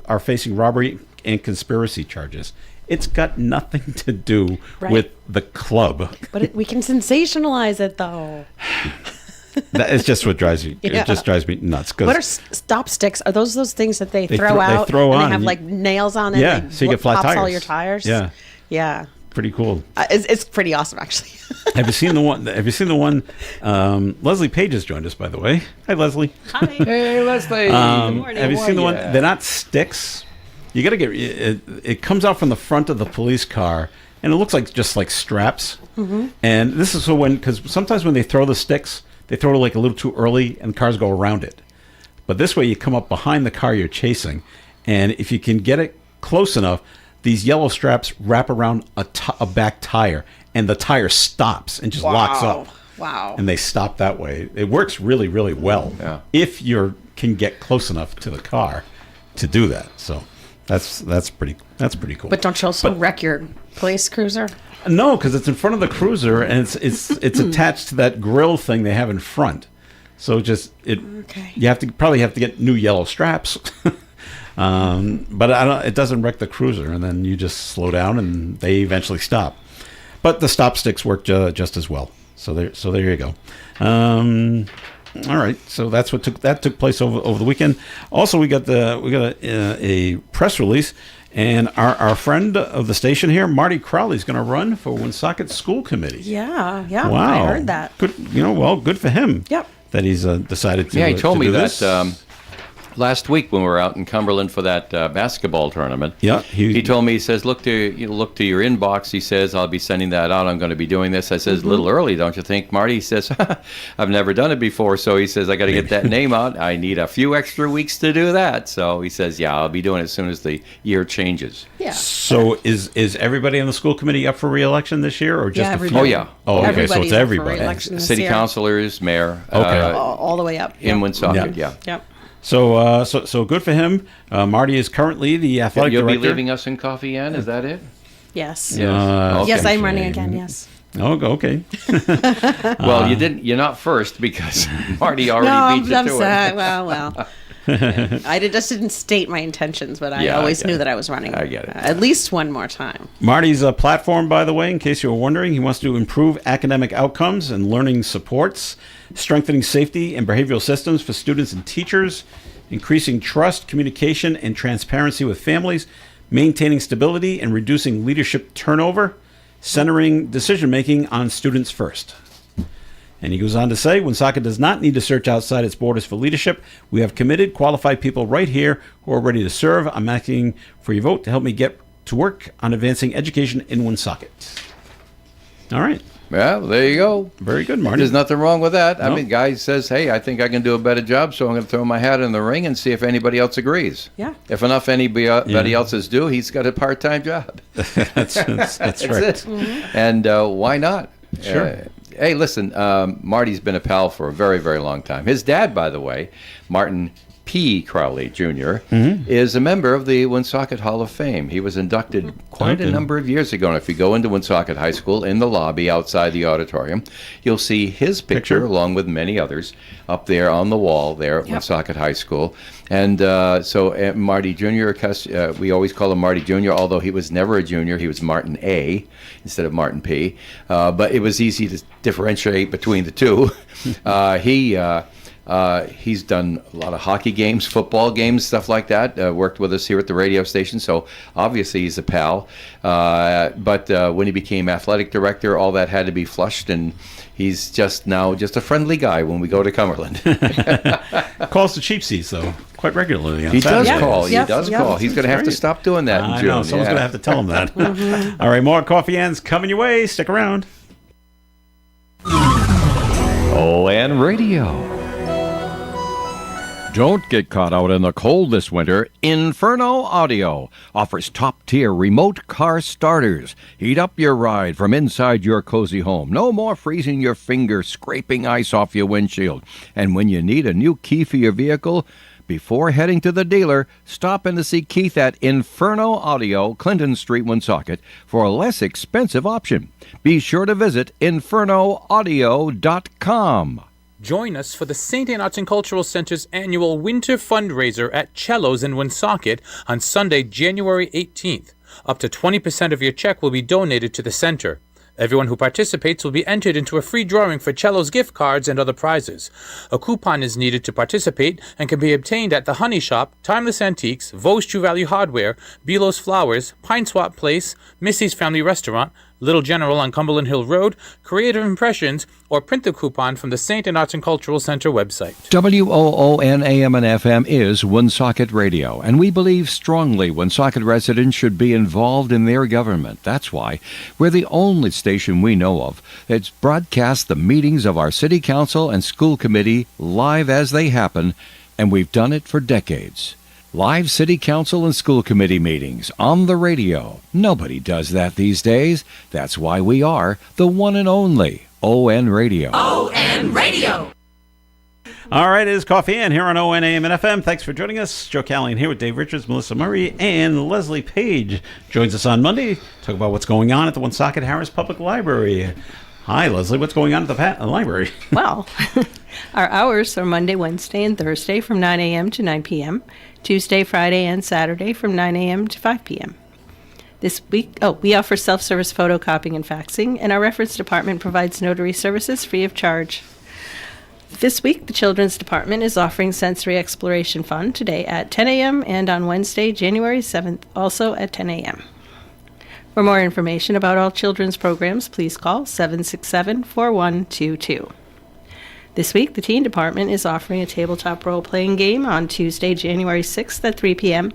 are facing robbery and conspiracy charges. It's got nothing to do with the club. But we can sensationalize it, though. That is just what drives me. Yeah. It just drives me nuts. What are stop sticks? Are those things that they throw they out? throw and on they have and like nails on it. Yeah, like, so you get flat pops tires. all your tires. Yeah, yeah. Pretty cool. It's pretty awesome, actually. Have you seen the one? Leslie Page has joined us, by the way. Hi, Leslie. Hi. Hey, Leslie. Good morning. Have you seen the one? They're not sticks. You got to get it. Comes out from the front of the police car, and it looks like just like straps. Mm-hmm. And this is because sometimes when they throw the sticks, they throw it like a little too early, and cars go around it. But this way, you come up behind the car you're chasing, and if you can get it close enough, these yellow straps wrap around a back tire, and the tire stops and just locks up. Wow. And they stop that way. It works really, really well if you can get close enough to the car to do that. So that's pretty cool. But don't you also wreck your police cruiser? No, because it's in front of the cruiser, and it's attached to that grill thing they have in front. So you probably have to get new yellow straps. But it doesn't wreck the cruiser, and then you just slow down, and they eventually stop. But the stop sticks work just as well. So there you go. All right, so that's what took place over the weekend. Also, we got a press release, and our friend of the station here, Marty Crowley, is going to run for Woonsocket School Committee. Yeah. Wow, I heard that. Good, good for him. Yep. That he's decided to. Yeah, he told me this. that last week when we were out in Cumberland for that basketball tournament. Yeah, he told me, he says, look to your inbox. He says, I'll be sending that out. I'm going to be doing this. I says, a little early, don't you think, Marty? He says, I've never done it before. So he says, I got to get that name out. I need a few extra weeks to do that. So he says, yeah, I'll be doing it as soon as the year changes. Yeah. So is everybody on the school committee up for re-election this year, or just a few? Everybody. Oh, yeah. Oh, okay. Everybody's So it's up for everybody. re-election this City year. councilors, mayor. Okay. All the way up. In Woonsocket, Yeah. Yep. So good for him. Marty is currently the athletic You'll director. be leaving us in Coffee Ann, is that it? Yes. Okay. Yes, I'm running again. Yes. Oh, okay. Well, you're not first because Marty already beat you I'm to sad. it. Well. I just didn't state my intentions, but I Yeah, always I knew get that it. I was running. I get it. At least one more time. Marty's platform, by the way, in case you were wondering, he wants to improve academic outcomes and learning supports, strengthening safety and behavioral systems for students and teachers, increasing trust, communication, and transparency with families, maintaining stability and reducing leadership turnover, centering decision-making on students first. And he goes on to say, Woonsocket does not need to search outside its borders for leadership. We have committed, qualified people right here who are ready to serve. I'm asking for your vote to help me get to work on advancing education in Woonsocket. All right. Well, there you go. Very good, Marty. There's nothing wrong with that. No. I mean, guy says, hey, I think I can do a better job, so I'm going to throw my hat in the ring and see if anybody else agrees. Yeah. If enough anybody else is due, he's got a part-time job. That's right. It. Mm-hmm. And why not? Sure. Hey, listen, Marty's been a pal for a very, very long time. His dad, by the way, Martin P. Crowley Jr., is a member of the Woonsocket Hall of Fame. He was inducted quite a number of years ago. And if you go into Woonsocket High School, in the lobby outside the auditorium, you'll see his picture along with many others up there on the wall there at Woonsocket High School. And so Marty Jr., we always call him Marty Jr., although he was never a junior. He was Martin A. instead of Martin P. But it was easy to differentiate between the two. He's done a lot of hockey games, football games, stuff like that. Worked with us here at the radio station, so obviously he's a pal. But when he became athletic director, all that had to be flushed, and he's now just a friendly guy when we go to Cumberland. Calls the cheap seats, though, quite regularly. He does Yep. call. Yep. He does call. He's going to have to stop doing that in I June. know. Someone's going to have to tell him that. All right, more Coffee Ends coming your way. Stick around. ON Radio. Don't get caught out in the cold this winter. Inferno Audio offers top-tier remote car starters. Heat up your ride from inside your cozy home. No more freezing your fingers, scraping ice off your windshield. And when you need a new key for your vehicle, before heading to the dealer, stop in to see Keith at Inferno Audio, Clinton Street, Woonsocket, for a less expensive option. Be sure to visit infernoaudio.com. Join us for the St. Anne Arts and Cultural Center's annual winter fundraiser at Cello's in Woonsocket on Sunday, January 18th. Up to 20% of your check will be donated to the center. Everyone who participates will be entered into a free drawing for Cello's gift cards and other prizes. A coupon is needed to participate and can be obtained at The Honey Shop, Timeless Antiques, Vos True Value Hardware, Belo's Flowers, Pine Swap Place, Missy's Family Restaurant, Little General on Cumberland Hill Road, Creative Impressions, or print the coupon from the St. Anne Arts and Cultural Center website. WOON AM and FM is Woonsocket Radio, and we believe strongly Woonsocket residents should be involved in their government. That's why we're the only station we know of that's broadcast the meetings of our city council and school committee live as they happen, and we've done it for decades. Live city council and school committee meetings on the radio. Nobody does that these days. That's why we are the one and only ON Radio. ON Radio. All right, it is Coffee In here on ON AM and FM. Thanks for joining us. Joe Callahan here with Dave Richards, Melissa Murray, and Leslie Page joins us on Monday. Talk about what's going on at the Woonsocket Harris Public Library. Hi, Leslie. What's going on at the library? Well, our hours are Monday, Wednesday, and Thursday from 9 a.m. to 9 p.m., Tuesday, Friday, and Saturday from 9 a.m. to 5 p.m. This week, we offer self-service photocopying and faxing, and our reference department provides notary services free of charge. This week, the Children's Department is offering Sensory Exploration Fun today at 10 a.m. and on Wednesday, January 7th, also at 10 a.m. For more information about all children's programs, please call 767-4122. This week, the Teen Department is offering a tabletop role-playing game on Tuesday, January 6th at 3 p.m.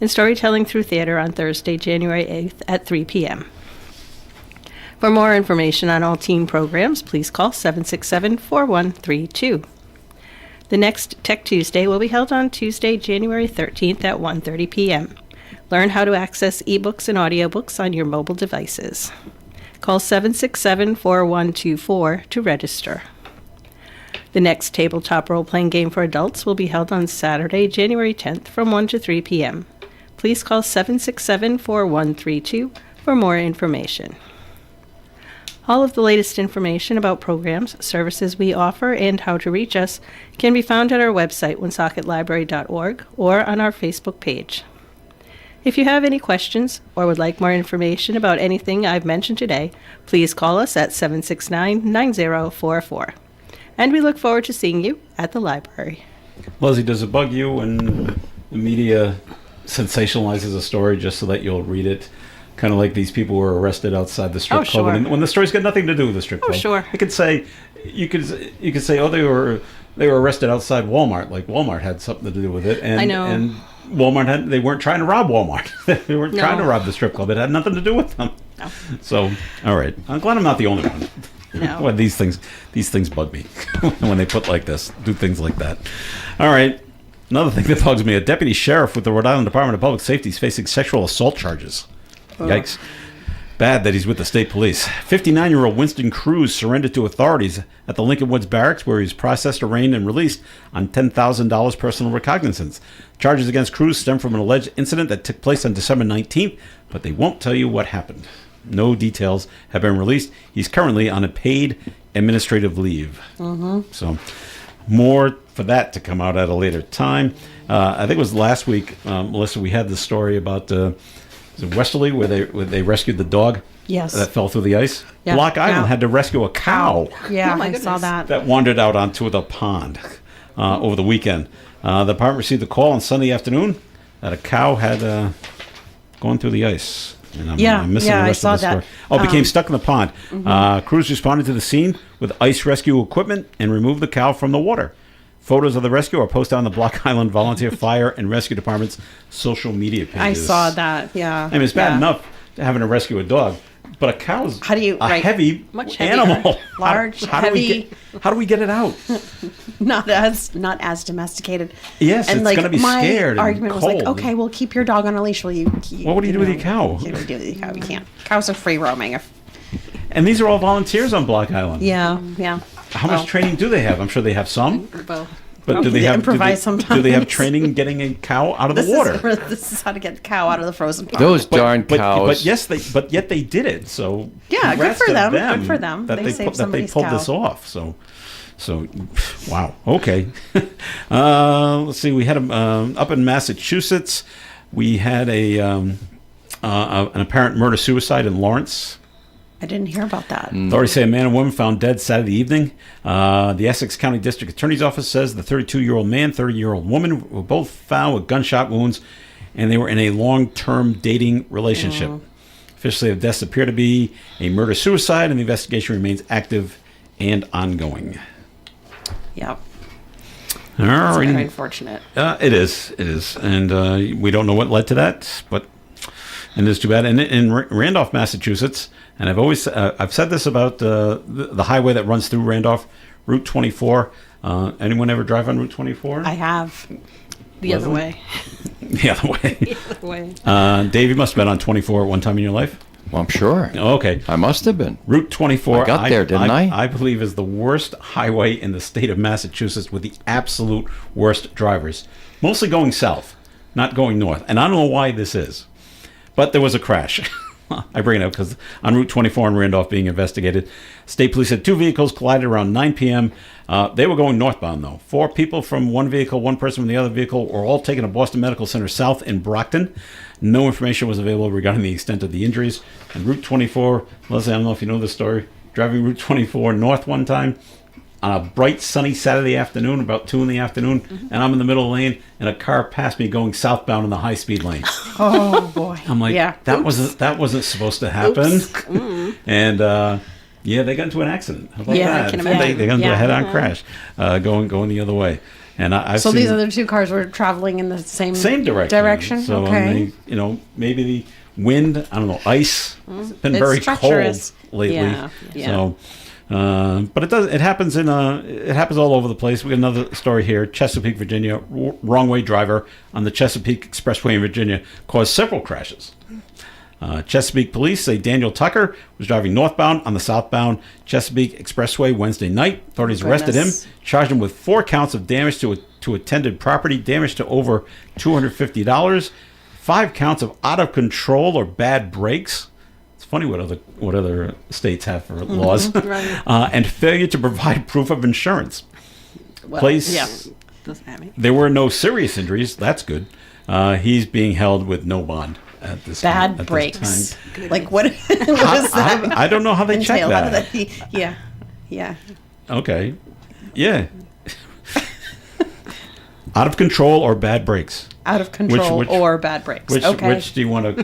and storytelling through theater on Thursday, January 8th at 3 p.m. For more information on all teen programs, please call 767-4132. The next Tech Tuesday will be held on Tuesday, January 13th at 1:30 p.m. Learn how to access ebooks and audiobooks on your mobile devices. Call 767-4124 to register. The next tabletop role-playing game for adults will be held on Saturday, January 10th from 1 to 3 p.m. Please call 767-4132 for more information. All of the latest information about programs, services we offer, and how to reach us can be found at our website, woonsocketlibrary.org, or on our Facebook page. If you have any questions or would like more information about anything I've mentioned today, please call us at 769-9044. And we look forward to seeing you at the library. Leslie, does it bug you when the media sensationalizes a story just so that you'll read it. Kind of like these people who were arrested outside the strip club, sure. when the story's got nothing to do with the strip club. Sure. You could say, oh, they were arrested outside Walmart. Like Walmart had something to do with it, and I know. And Walmart they weren't trying to rob Walmart. They weren't trying to rob the strip club. It had nothing to do with them. No. So, all right, I'm glad I'm not the only one. No. Well, these things bug me when they do things like that. All right. Another thing that bugs me: a deputy sheriff with the Rhode Island Department of Public Safety is facing sexual assault charges. Yikes. Bad that he's with the state police. 59-year-old Winston Cruz surrendered to authorities at the Lincoln Woods Barracks, where he was processed, arraigned, and released on $10,000 personal recognizance. Charges against Cruz stem from an alleged incident that took place on December 19th, but they won't tell you what happened. No details have been released. He's currently on a paid administrative leave. Mm-hmm. So more for that to come out at a later time. I think it was last week, Melissa, we had the story about... was it Westerly, where they rescued the dog? Yes. That fell through the ice? Yeah. Block Island had to rescue a cow. Yeah, I saw that. That wandered out onto the pond over the weekend. The department received a call on Sunday afternoon that a cow had gone through the ice. And I'm missing the rest of the story. Oh, became stuck in the pond. Mm-hmm. Crews responded to the scene with ice rescue equipment and removed the cow from the water. Photos of the rescue are posted on the Block Island Volunteer Fire and Rescue Department's social media pages. I saw that, yeah. I mean, it's bad enough having to rescue a dog, but a cow is heavy much animal. Large, heavy. How do we get it out? Not as domesticated. Yes, and it's going to be scared. My argument and was cold. okay, we'll keep your dog on a leash. What do you do with your cow? What do you do with your cow? You can't. Cows are free roaming. And these are all volunteers on Block Island. Yeah. How much training do they have? I'm sure they have some. Well, but do they improvise sometimes? Do they have training getting a cow out of the water? This is how to get the cow out of the frozen pond. Those darn cows. But yet they did it. So yeah, good for them. Good for them. That they pulled this off. So wow. Okay. Let's see. We had up in Massachusetts. We had an apparent murder suicide in Lawrence. I didn't hear about that. Authorities say a man and woman found dead Saturday evening. The Essex County District Attorney's Office says the 32-year-old man, 30-year-old woman were both found with gunshot wounds, and they were in a long-term dating relationship. Officially, the deaths appear to be a murder-suicide, and the investigation remains active and ongoing. Yep. All That's right. very unfortunate. It is. And we don't know what led to that, and it's too bad. And in Randolph, Massachusetts, and I've said this about the highway that runs through Randolph, Route 24. Anyone ever drive on Route 24? I have. The other way. The other way. The other way. Dave, you must have been on 24 at one time in your life. Well, I'm sure. Okay. I must have been. Route 24. I got there, didn't I? I believe is the worst highway in the state of Massachusetts with the absolute worst drivers. Mostly going south, not going north. And I don't know why this is. But there was a crash. I bring it up because on Route 24 in Randolph being investigated, state police said 2 vehicles collided around 9 p.m. They were going northbound, though. 4 people from one vehicle, 1 person from the other vehicle were all taken to Boston Medical Center South in Brockton. No information was available regarding the extent of the injuries. And Route 24, Leslie, I don't know if you know this story, driving Route 24 north one time on a bright, sunny Saturday afternoon, about 2 in the afternoon, and I'm in the middle lane, and a car passed me going southbound in the high-speed lane. Oh, boy. I'm like, that wasn't supposed to happen. And, they got into an accident. How about that? I can imagine. They got into a head-on crash going the other way. And I've seen these other 2 cars were traveling in the same direction? So, okay. maybe the wind, I don't know, ice. It's been very treacherous. Cold lately. Yeah. So... but it happens all over the place. We got another story here. Chesapeake, Virginia. Wrong way driver on the Chesapeake Expressway in Virginia caused several crashes. Chesapeake police say Daniel Tucker was driving northbound on the southbound Chesapeake Expressway Wednesday night. Authorities arrested him, charged him with 4 counts of damage to attended property, damage to over $250, 5 counts of out of control or bad brakes. Funny what other states have for laws, right. And failure to provide proof of insurance. Well, doesn't have any. There were no serious injuries. That's good. He's being held with no bond at this time. Bad brakes. Like what? What is that? I don't know how they check that. Yeah. Okay. Yeah. Out of control or bad brakes. out of control or bad brakes. Which do you want to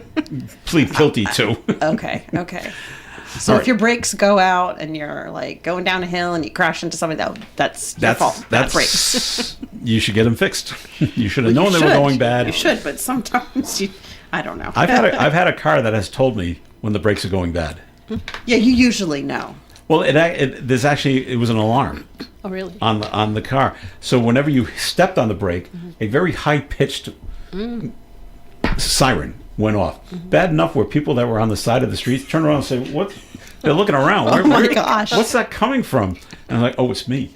plead guilty to? Okay. So if your brakes go out and you're like going down a hill and you crash into something, that's your fault. Bad brakes. You should get them fixed. You should have known they were going bad. You should, but sometimes I don't know. I've had a car that has told me when the brakes are going bad. Yeah, you usually know. Well, it was an alarm. Oh, really? On the car. So whenever you stepped on the brake, a very high-pitched siren went off. Bad enough where people that were on the side of the streets turn around and say, "What?" They're looking around. Oh my gosh! What's that coming from? And I'm like, "Oh, it's me."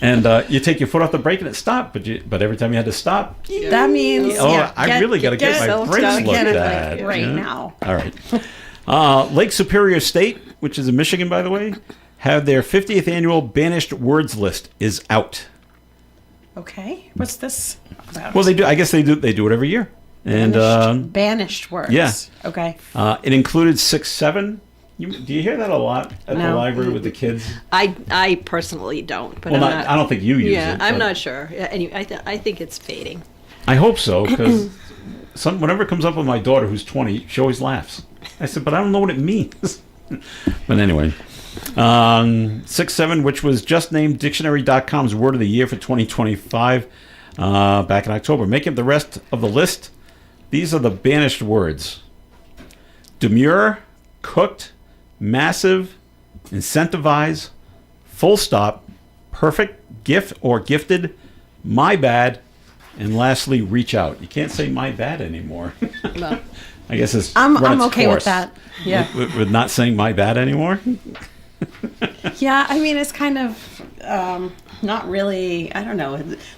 And you take your foot off the brake and it stopped, but every time you had to stop, that means I really got to get my brakes looked at right now. All right. Lake Superior State, which is in Michigan, by the way, have their 50th annual banished words list is out. Okay, what's this about? Well, they do. I guess they do it every year. And banished words. Yeah. Okay. It included 6-7. Do you hear that a lot at the library with the kids? I personally don't. But I don't think you use it. Yeah, I'm not sure. Anyway, I think it's fading. I hope so, because whenever it comes up with my daughter, who's 20, she always laughs. I said, but I don't know what it means. But anyway, 6-7, which was just named Dictionary.com's Word of the Year for 2025 back in October. Making up the rest of the list, these are the banished words: demure, cooked, massive, incentivize, full stop, perfect, gift or gifted, my bad, and lastly, reach out. You can't say my bad anymore. No. I guess it's I'm okay with that. Yeah. With not saying my bad anymore? Yeah, I mean, it's kind of not really, I don't know.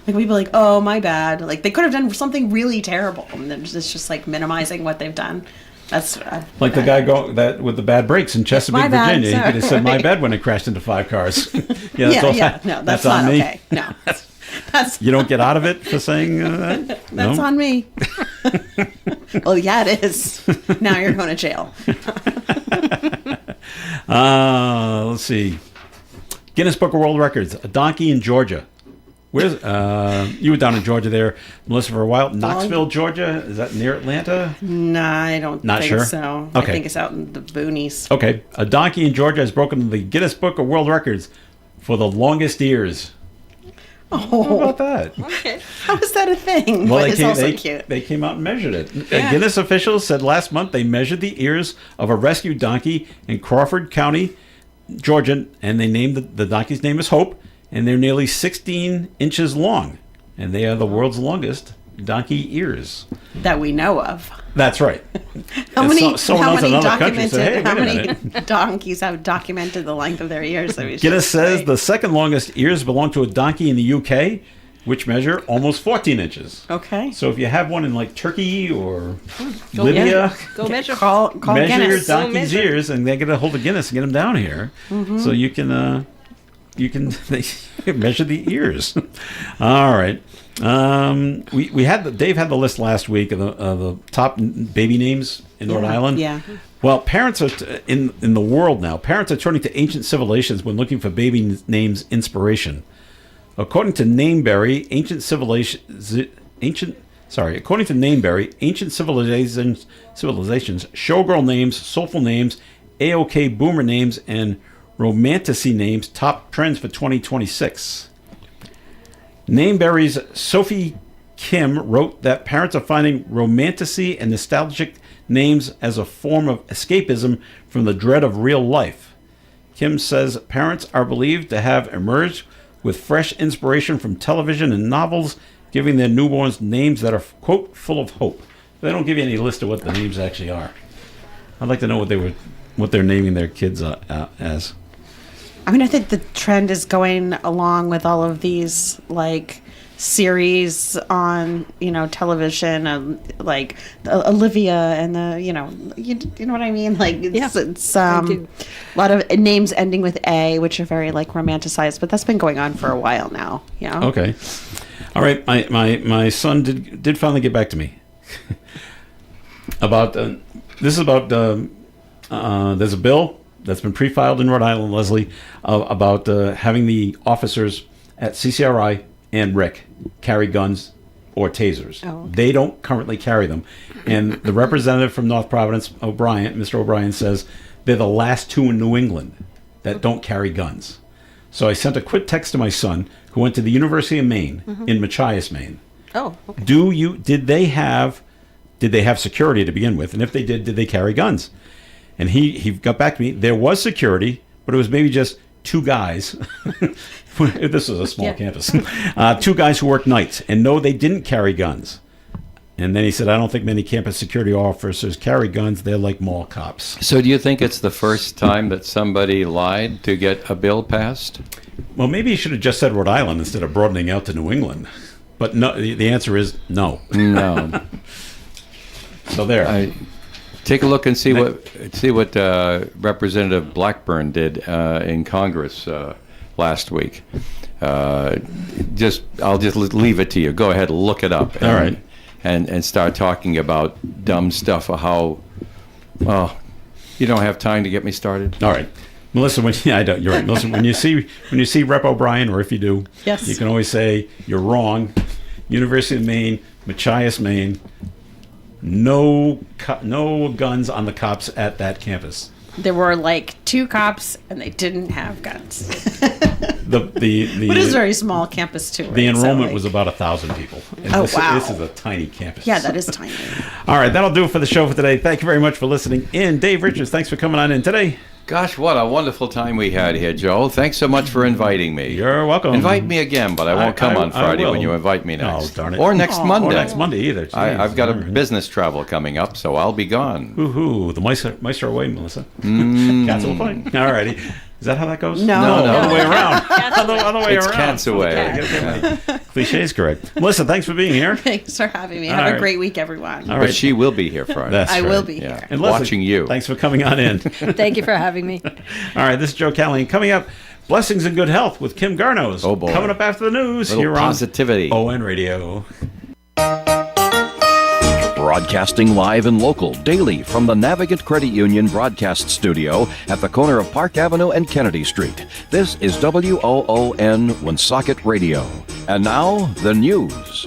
Like, we'd be like, oh, my bad. Like, they could have done something really terrible. And it's just like minimizing what they've done. That's like the guy with the bad brakes in Chesapeake, Virginia. He could have said my bad when it crashed into 5 cars. No, that's not on me. Okay. No. You don't get out of it for saying that? That's on me. Well, yeah, it is. Now you're going to jail. Let's see. Guinness Book of World Records. A donkey in Georgia. Where's you were down in Georgia there, Melissa, for a while. Knoxville, Georgia. Is that near Atlanta? No, I don't think sure? so. Okay. I think it's out in the boonies. Okay. A donkey in Georgia has broken the Guinness Book of World Records for the longest ears. Oh, how about that? Okay. How is that a thing? Well, it's also cute. They came out and measured it. Yeah. Guinness officials said last month they measured the ears of a rescued donkey in Crawford County, Georgia, and they named the donkey's name is Hope, and they're nearly 16 inches long, and they are the world's longest donkey ears that we know of. That's right. How many Minute. donkeys have documented the length of their ears? Guinness says the second longest ears belong to a donkey in the UK, which measure almost 14 inches. Okay. So if you have one in like Turkey or Libya, go measure. Call measure Guinness. your donkey's ears, and they get a hold of Guinness and get them down here, so you can measure the ears. All right. We had Dave had the list last week of the top baby names in Rhode Island. Yeah. Well, parents are in the world now. Parents are turning to ancient civilizations when looking for baby names inspiration. According to Nameberry, ancient civilizations, showgirl names, soulful names, AOK boomer names, and romantasy names top trends for 2026. Nameberry's Sophie Kim wrote that parents are finding romantasy and nostalgic names as a form of escapism from the dread of real life. Kim says parents are believed to have emerged with fresh inspiration from television and novels, giving their newborns names that are, quote, full of hope. They don't give you any list of what the names actually are. I'd like to know what they're naming their kids as. I mean, I think the trend is going along with all of these like series on television, like Olivia and the you know what I mean. Like it's a lot of names ending with A, which are very like romanticized, but that's been going on for a while now. Yeah. Okay. All right. My son did finally get back to me about this is about there's a bill that's been pre-filed in Rhode Island, Leslie, about having the officers at CCRI and Rick carry guns or tasers. Oh, okay. They don't currently carry them. And the representative from North Providence, Mr. O'Brien, says they're the last two in New England that don't carry guns. So I sent a quick text to my son, who went to the University of Maine in Machias, Maine. Oh, okay. Did they have security to begin with? And if they did they carry guns? And he got back to me. There was security, but it was maybe just two guys. This was a small campus. Two guys who worked nights. And no, they didn't carry guns. And then he said, I don't think many campus security officers carry guns. They're like mall cops. So do you think it's the first time that somebody lied to get a bill passed? Well, maybe he should have just said Rhode Island instead of broadening out to New England. But no, the answer is no. No. So there. Take a look and see what Representative Blackburn did in Congress last week. I'll just leave it to you. Go ahead, look it up. All right. And start talking about dumb stuff or how, well, you don't have time to get me started. All right. Melissa, you're right. Melissa, when you see Rep. O'Brien, or if you do, yes, you can always say you're wrong. University of Maine, Machias, Maine. No guns on the cops at that campus. There were like two cops, and they didn't have guns. But it's a very small campus too. Right? The enrollment was about 1,000 people. And wow! This is a tiny campus. Yeah, that is tiny. All right, that'll do it for the show for today. Thank you very much for listening in. Dave Richards, thanks for coming on in today. Gosh, what a wonderful time we had here, Joe. Thanks so much for inviting me. You're welcome. Invite me again, but I won't come on Friday when you invite me next. Oh, darn it. Or next Monday. Or next Monday either. I've got a business travel coming up, so I'll be gone. Woohoo. The mice are away, Melissa. Cats will play. All righty. Is that how that goes? No. Other way around. Other way it's around. Cats away. Cliche is correct. Melissa, thanks for being here. Thanks for having me. Have a great week, everyone. All right. But she will be here Friday. I will be here. And Leslie, watching you. Thanks for coming on in. Thank you for having me. All right, this is Joe Callahan. Coming up, Blessings and Good Health with Kim Garnos. Oh, boy. Coming up after the news here positivity. on ON Radio. Broadcasting live and local daily from the Navigant Credit Union broadcast studio at the corner of Park Avenue and Kennedy Street. This is WOON Woonsocket Radio. And now, the news.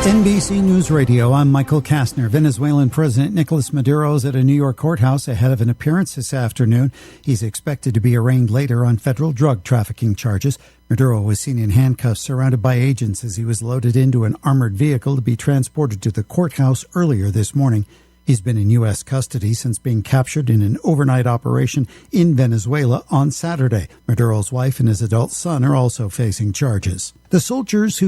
NBC News Radio, I'm Michael Kastner. Venezuelan President Nicolas Maduro is at a New York courthouse ahead of an appearance this afternoon. He's expected to be arraigned later on federal drug trafficking charges. Maduro was seen in handcuffs surrounded by agents as he was loaded into an armored vehicle to be transported to the courthouse earlier this morning. He's been in U.S. custody since being captured in an overnight operation in Venezuela on Saturday. Maduro's wife and his adult son are also facing charges. The soldiers who